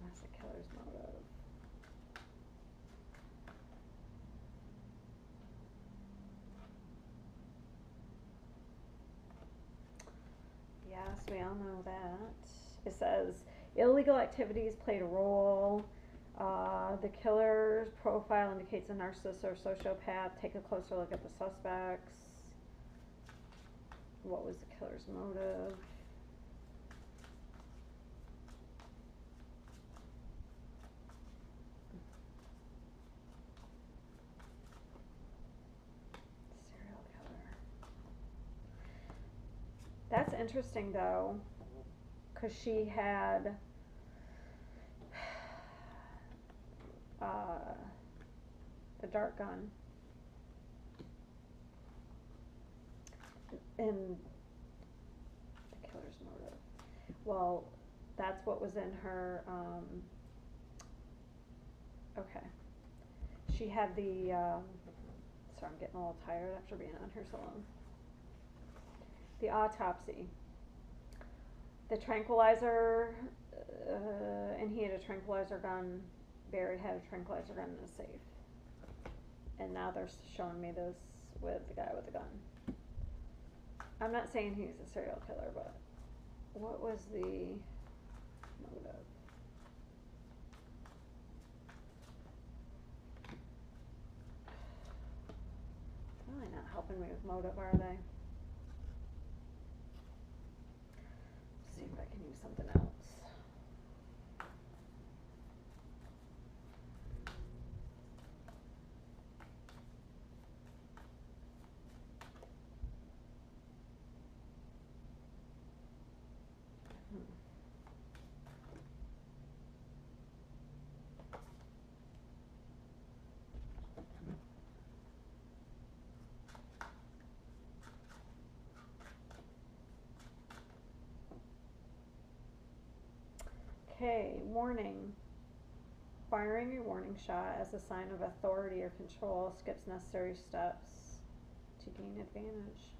S1: What's the killer's motive? Yes, we all know that. It says illegal activities played a role. The killer's profile indicates a narcissist or sociopath. Take a closer look at the suspects. What was the killer's motive? Serial killer. That's interesting though, because she had the dart gun and the killer's motive. Well, that's what was in her, okay. She had the, sorry, I'm getting a little tired after being on here so long. The autopsy. The tranquilizer, and he had a tranquilizer gun. Barrett had a tranquilizer gun in his safe. And now they're showing me this with the guy with the gun. I'm not saying he's a serial killer, but what was the motive? Really not helping me with motive, are they? Let's see if I can use something else. Okay, warning. Firing a warning shot as a sign of authority or control skips necessary steps to gain advantage.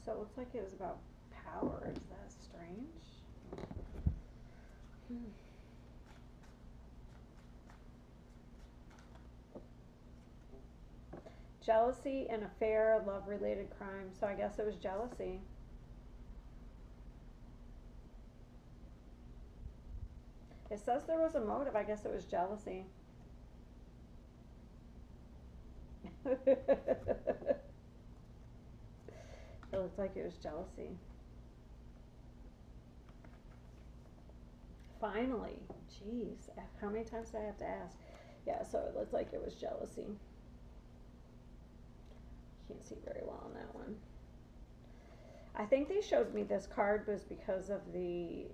S1: So it looks like it was about power. Is that strange? Jealousy, an affair, love-related crime. So I guess it was jealousy. It says there was a motive. I guess it was jealousy. It looked like it was jealousy. finally. Jeez, how many times do I have to ask? Yeah, so it looks like it was jealousy. Can't see very well on that one. I think they showed me this card was because of the,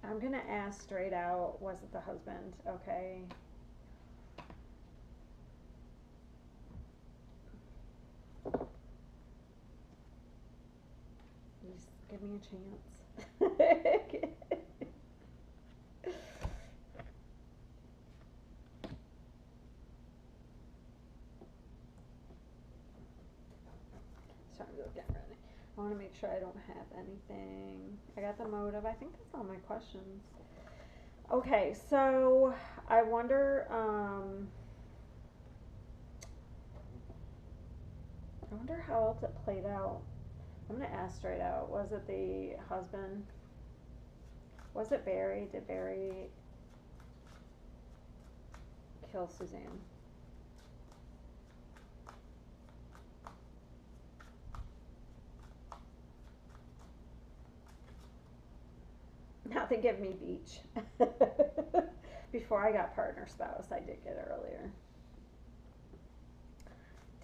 S1: I'm going to ask straight out, was it the husband? Okay. Just give me a chance. Sorry, I'm getting ready. I want to make sure I don't have anything. I got the motive. I think that's all my questions. Okay, so I wonder, how else it played out. I'm going to ask straight out. Was it the husband? Was it Barry? Did Barry kill Suzanne? Now they give me beach. Before I got partner spouse, I did get it earlier.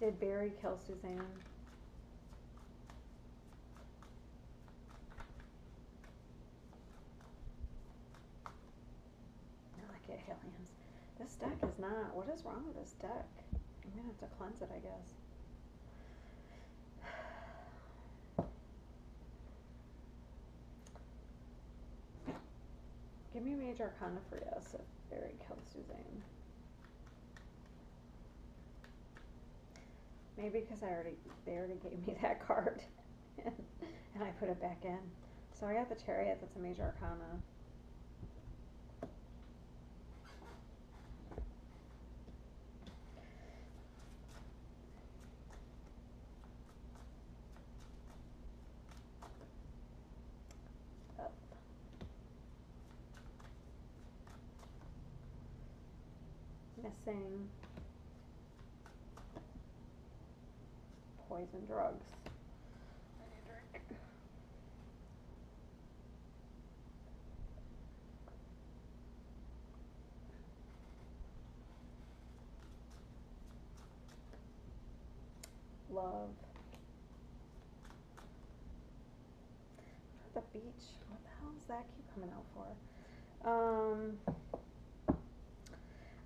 S1: Did Barry kill Suzanne? I like it, aliens. This deck is not, what is wrong with this deck? I'm going to have to cleanse it, I guess. Give me a major arcana for yes if Barry killed Suzanne. Maybe because they already gave me that card and I put it back in. So I got the Chariot, that's a major arcana. Missing. Poison drugs. I need a drink. Love. The beach. What the hell does that keep coming out for?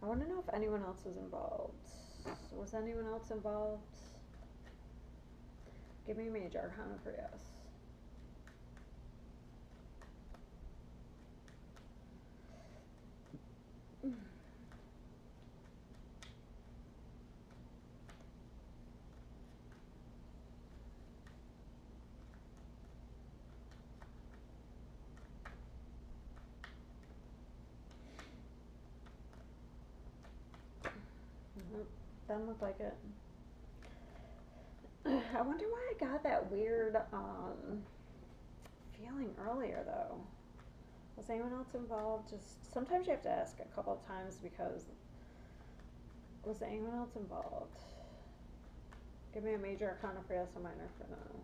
S1: I want to know if anyone else was involved. Was anyone else involved? Give me a major arcana for yes. Doesn't look like it. I wonder why I got that weird feeling earlier though. Was anyone else involved? Just sometimes you have to ask a couple of times because was anyone else involved? Give me a major arcana for yes, a minor for no.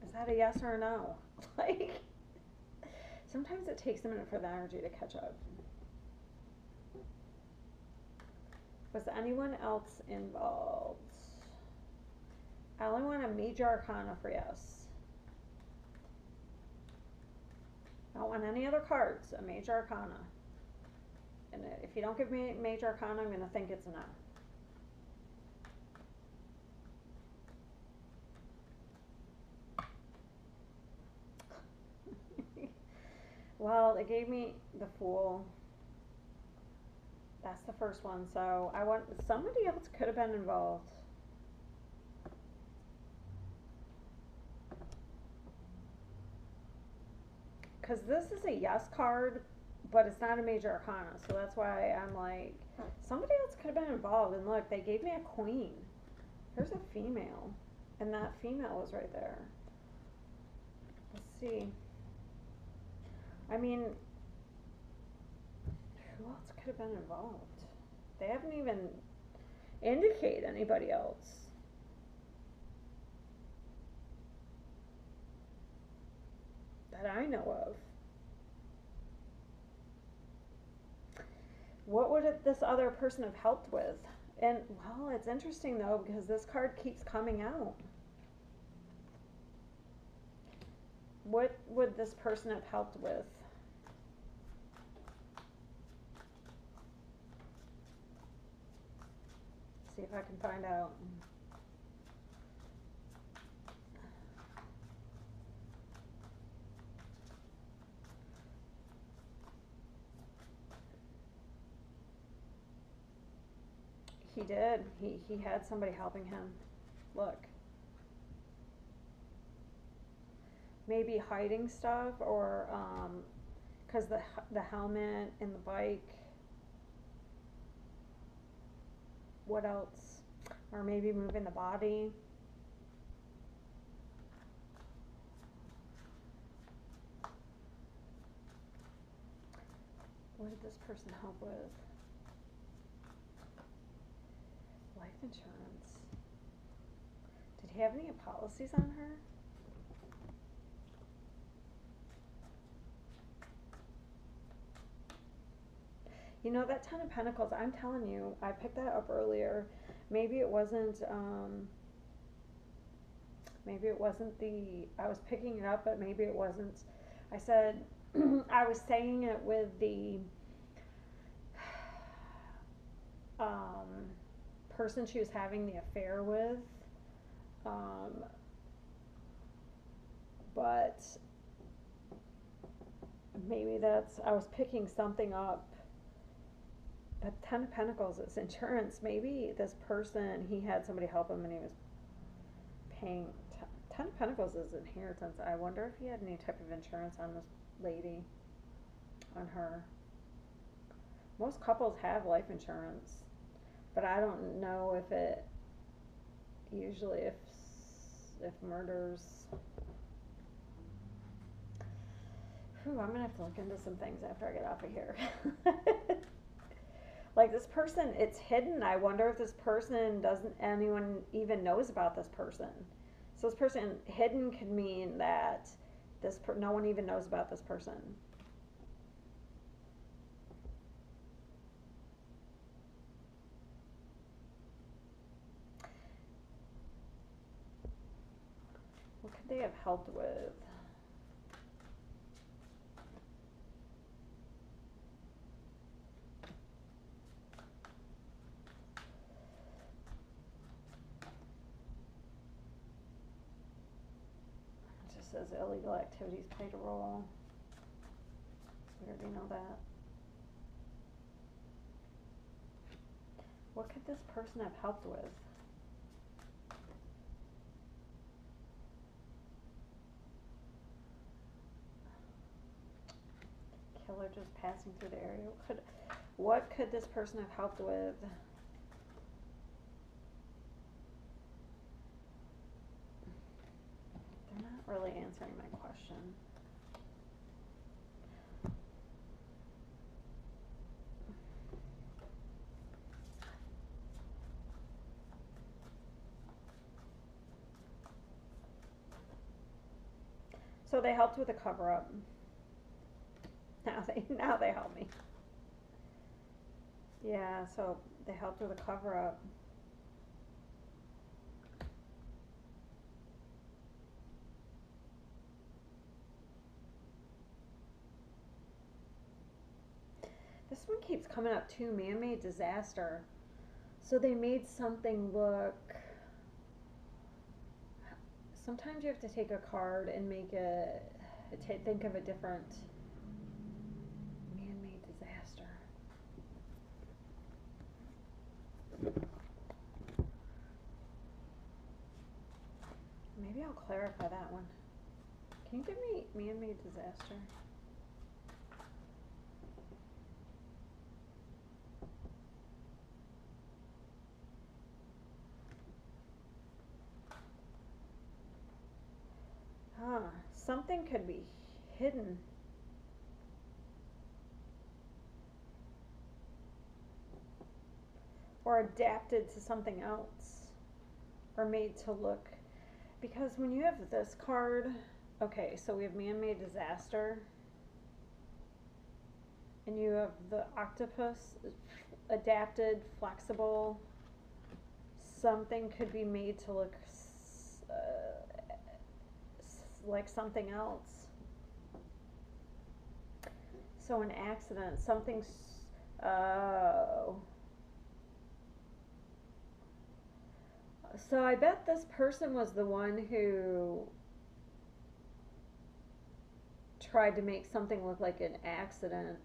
S1: Is that a yes or a no? Like, sometimes it takes a minute for the energy to catch up. Was anyone else involved? I only want a major arcana for yes. I don't want any other cards, a major arcana. And if you don't give me a major arcana, I'm going to think it's a no. Well, it gave me the Fool. That's the first one, so I want somebody else could have been involved. Because this is a yes card, but it's not a major arcana, so that's why I'm like, somebody else could have been involved. And look, they gave me a queen. Here's a female, and that female was right there. Let's see. I mean, who else could have been involved? They haven't even indicated anybody else. That I know of. What would this other person have helped with? And, well, it's interesting, though, because this card keeps coming out. What would this person have helped with? See if I can find out. He did. He had somebody helping him. Look. Maybe hiding stuff, or because the helmet and the bike. What else? Or maybe moving the body. What did this person help with? Life insurance. Did he have any policies on her? You know, that Ten of Pentacles, I'm telling you, I picked that up earlier. Maybe it wasn't I was picking it up, but maybe it wasn't. I said, I was saying it with the person she was having the affair with, but maybe I was picking something up. But Ten of Pentacles is insurance. Maybe this person, he had somebody help him and he was paying. Ten of Pentacles is inheritance. I wonder if he had any type of insurance on this lady, on her. Most couples have life insurance, but I don't know if it, usually if murders. I'm going to have to look into some things after I get off of here. Like this person, it's hidden. I wonder if this person anyone even knows about this person. So this person hidden could mean that no one even knows about this person. What could they have helped with? Says illegal activities played a role. We already know that. What could this person have helped with? Killer just passing through the area. What could this person have helped with? Really answering my question. So they helped with a cover-up. Now they help me. Yeah, so they helped with a cover-up. This one keeps coming up too, man-made disaster. So they made something look, sometimes you have to take a card and make think of a different man-made disaster. Maybe I'll clarify that one. Can you give me man-made disaster? Something could be hidden. or adapted to something else, or made to look, because when you have this card, okay, so we have man-made disaster, and you have the octopus, adapted, flexible, something could be made to look like something else. So an accident, something's, so I bet this person was the one who tried to make something look like an accident.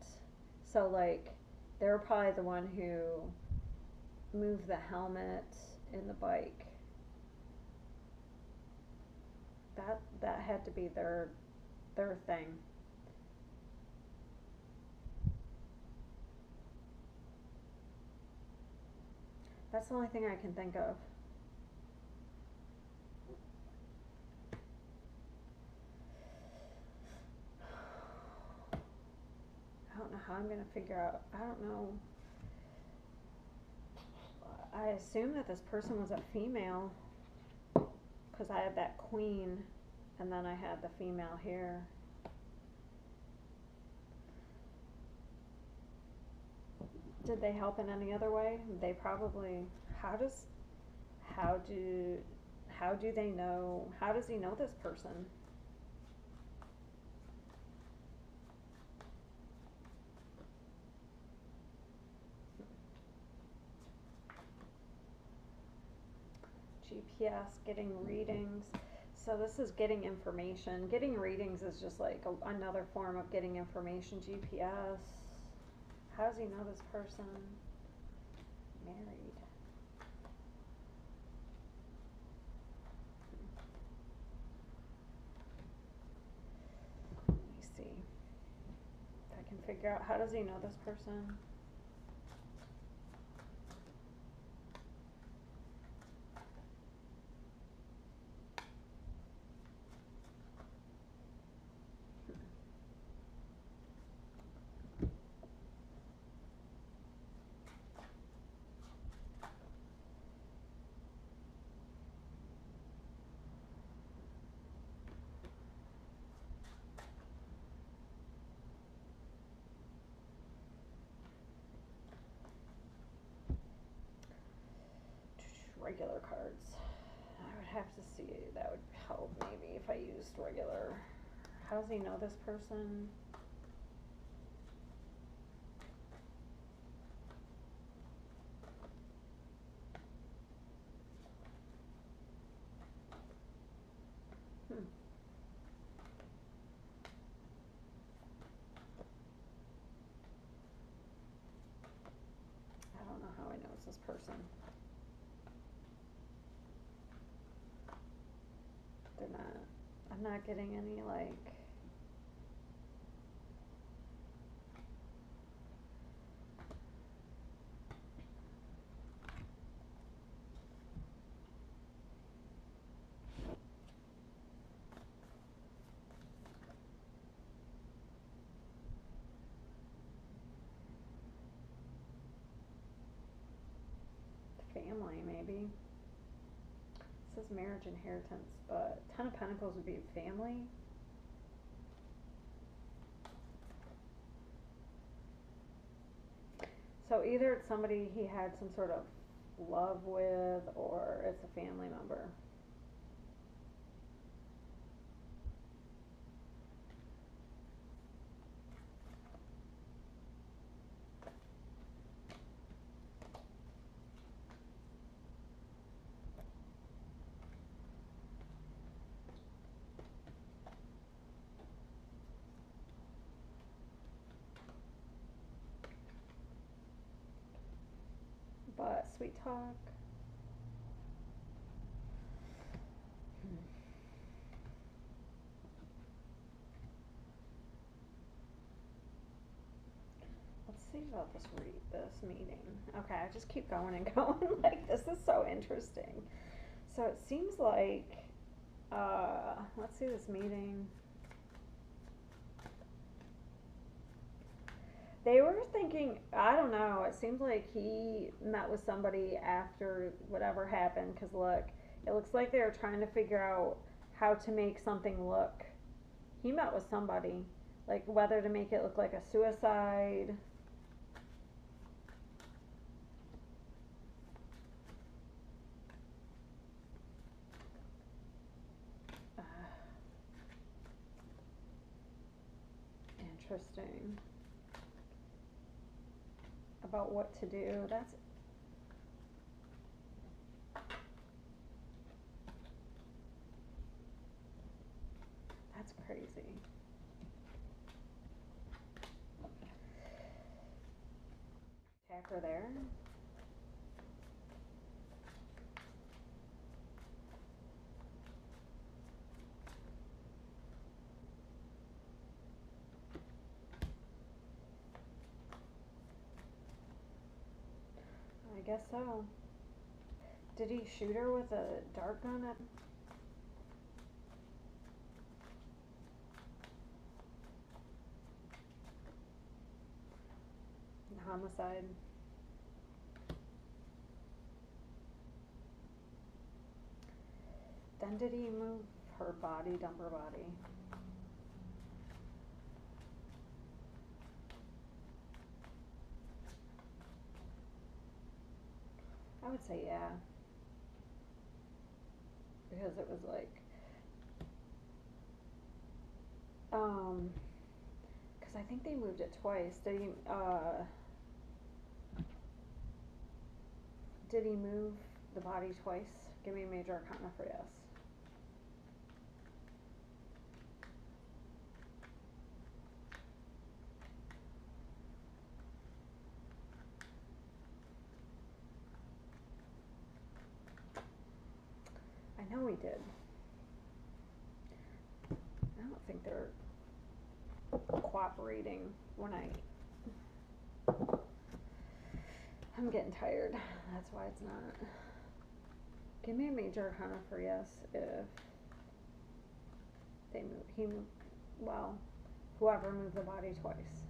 S1: So like, they're probably the one who moved the helmet in the bike. That had to be their thing. That's the only thing I can think of. I don't know how I'm gonna figure out, I don't know. I assume that this person was a female, because I had that queen, and then I had the female here. Did they help in any other way? They probably, how do they know, how does he know this person? GPS, getting readings. So this is getting information. Getting readings is just like another form of getting information. GPS. How does he know this person? Married. Let me see if I can figure out, how does he know this person? Regular cards. I would have to see, that would help maybe if I used regular. How does he know this person? I don't know how he knows this person. They're not, I'm not getting any like, family maybe. It says marriage, inheritance, but Ten of Pentacles would be family. So either it's somebody he had some sort of love with, or it's a family member. But sweet talk. Let's see about this meeting. Okay, I just keep going and going. Like, this is so interesting. So it seems like, let's see this meeting. They were thinking, I don't know, it seems like he met with somebody after whatever happened, because look, it looks like they were trying to figure out how to make something look. He met with somebody, like whether to make it look like a suicide. Interesting. About what to do. That's crazy. Attack her there. I guess so. Did he shoot her with a dart gun at homicide? Then did he move her body, dump her body? I would say yeah. Because it was like, because I think they moved it twice. Did he move the body twice? Give me a major arcana for yes. I know he did. I don't think they're cooperating when I'm getting tired. That's why it's not. Give me a major arcana for yes if they move. Well, whoever moved the body twice.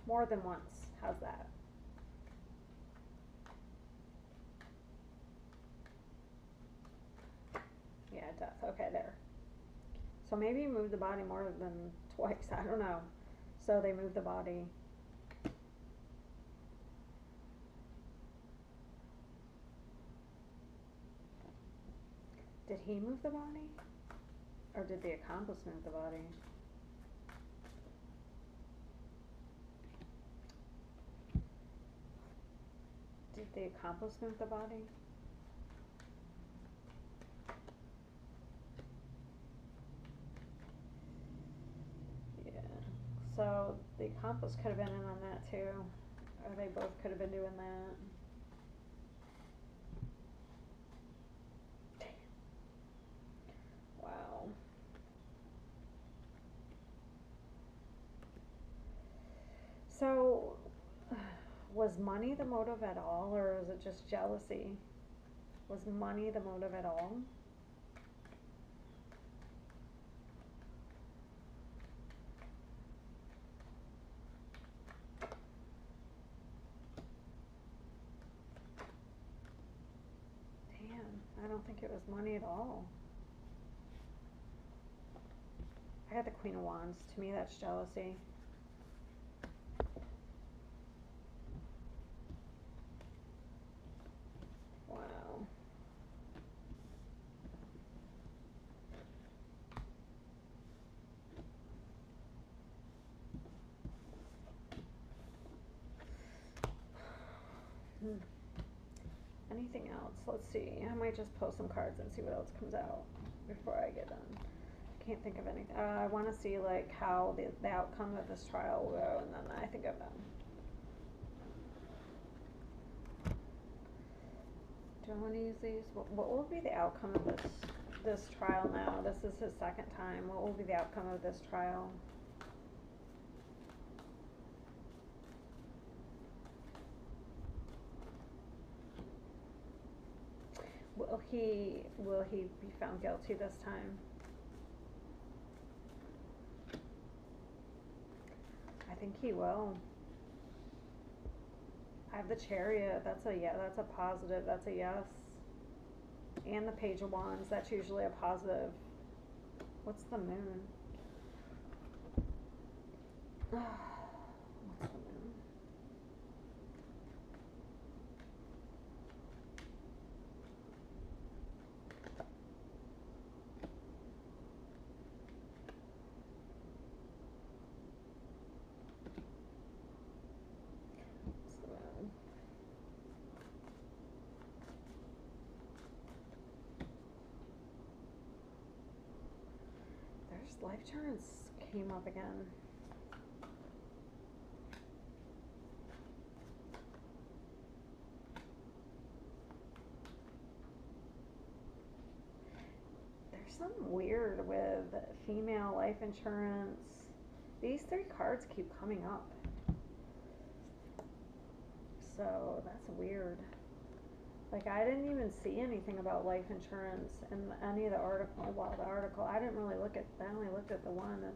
S1: More than once. How's that? Yeah, death. Okay, there. So maybe he moved the body more than twice. I don't know. So they moved the body. Did he move the body? Or did the accomplice move the body? Did the accomplice move the body? Yeah. So the accomplice could have been in on that too. Or they both could have been doing that. Wow. So, was money the motive at all, or was it just jealousy? Was money the motive at all? Damn, I don't think it was money at all. I got the Queen of Wands. To me, that's jealousy. Wow. Anything else? Let's see. I might just post some cards and see what else comes out before I get done. I can't think of anything. I want to see like how the outcome of this trial will go, and then I think I'm done. Do I want to use these? What will be the outcome of this trial now? This is his second time. What will be the outcome of this trial? Will he be found guilty this time? I think he will. I have the Chariot. That's a yeah. That's a positive. That's a yes. And the Page of Wands. That's usually a positive. What's the Moon? What's the Moon? There's life turns came up again. There's something weird with female life insurance. These three cards keep coming up. So that's weird. Like, I didn't even see anything about life insurance in any of the article. Well, the article, I didn't really look at, I only looked at the one, and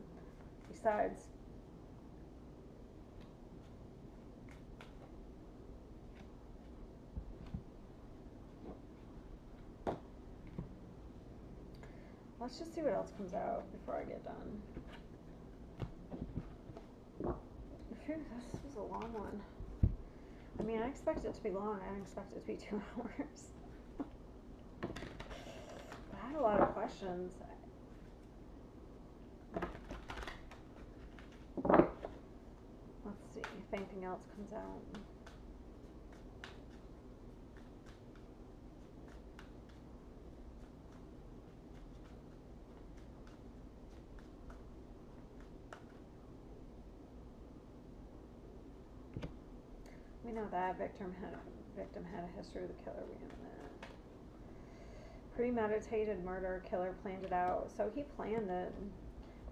S1: besides, let's just see what else comes out before I get done. Phew, this was a long one. I mean, I expect it to be long. I didn't expect it to be 2 hours. But I had a lot of questions. Let's see if anything else comes out. We know that victim had a history with the killer. We know that. Premeditated murder, killer planned it out. So he planned it.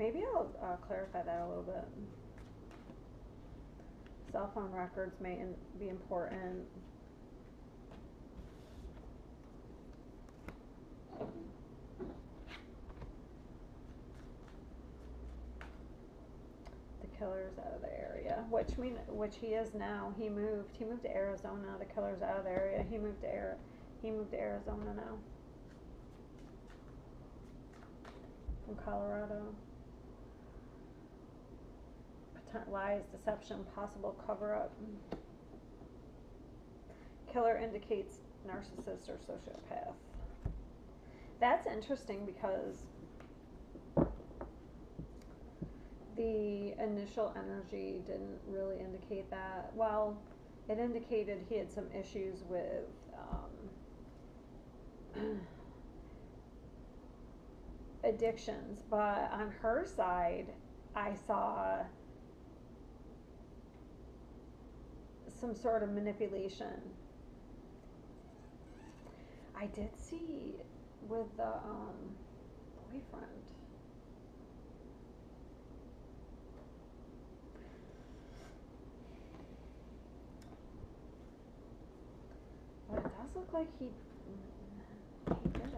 S1: Maybe I'll clarify that a little bit. Cell phone records may be important. Killer's out of the area, which he is now. He moved to Arizona. The killer's out of the area. He moved to Arizona now, from Colorado. Lies, deception, possible cover-up. Killer indicates narcissist or sociopath. That's interesting because the initial energy didn't really indicate that. Well, it indicated he had some issues with addictions, but on her side, I saw some sort of manipulation. I did see with the boyfriend. But it does look like he did it.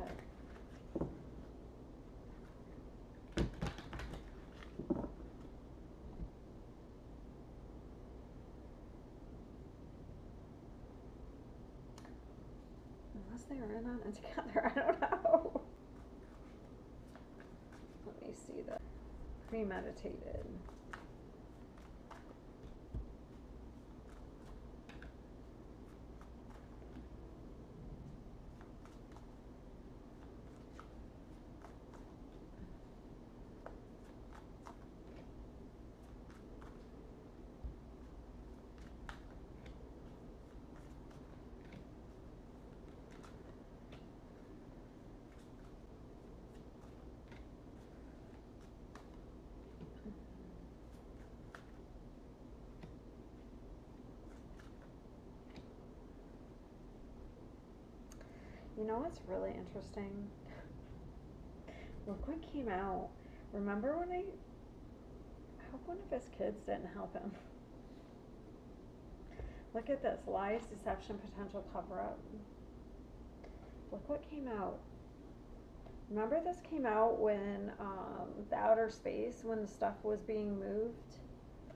S1: Unless they were in on it together, I don't know. Let me see the premeditated. You know what's really interesting? Look what came out. Remember when I hope one of his kids didn't help him. Look at this. Lies, deception, potential cover-up. Look what came out. Remember this came out when the outer space, when the stuff was being moved?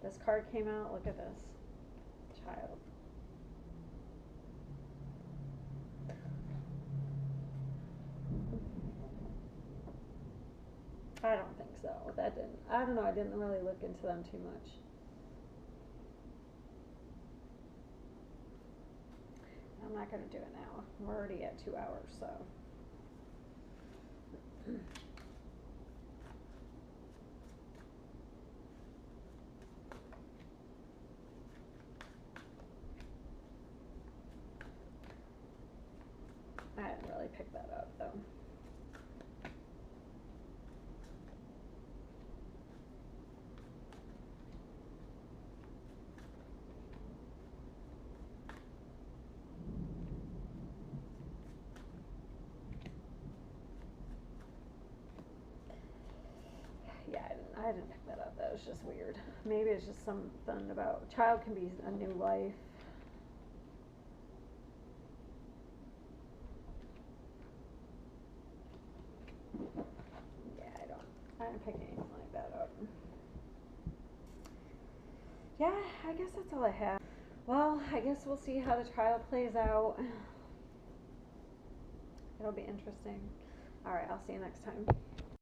S1: This card came out. Look at this. Child. I don't think so. That didn't, I don't know, I didn't really look into them too much. I'm not going to do it now. We're already at 2 hours, so. I didn't really pick that up, though. Yeah, I didn't pick that up. That was just weird. Maybe it's just something about child can be a new life. Yeah, I didn't pick anything like that up. Yeah, I guess that's all I have. Well, I guess we'll see how the trial plays out. It'll be interesting. All right, I'll see you next time.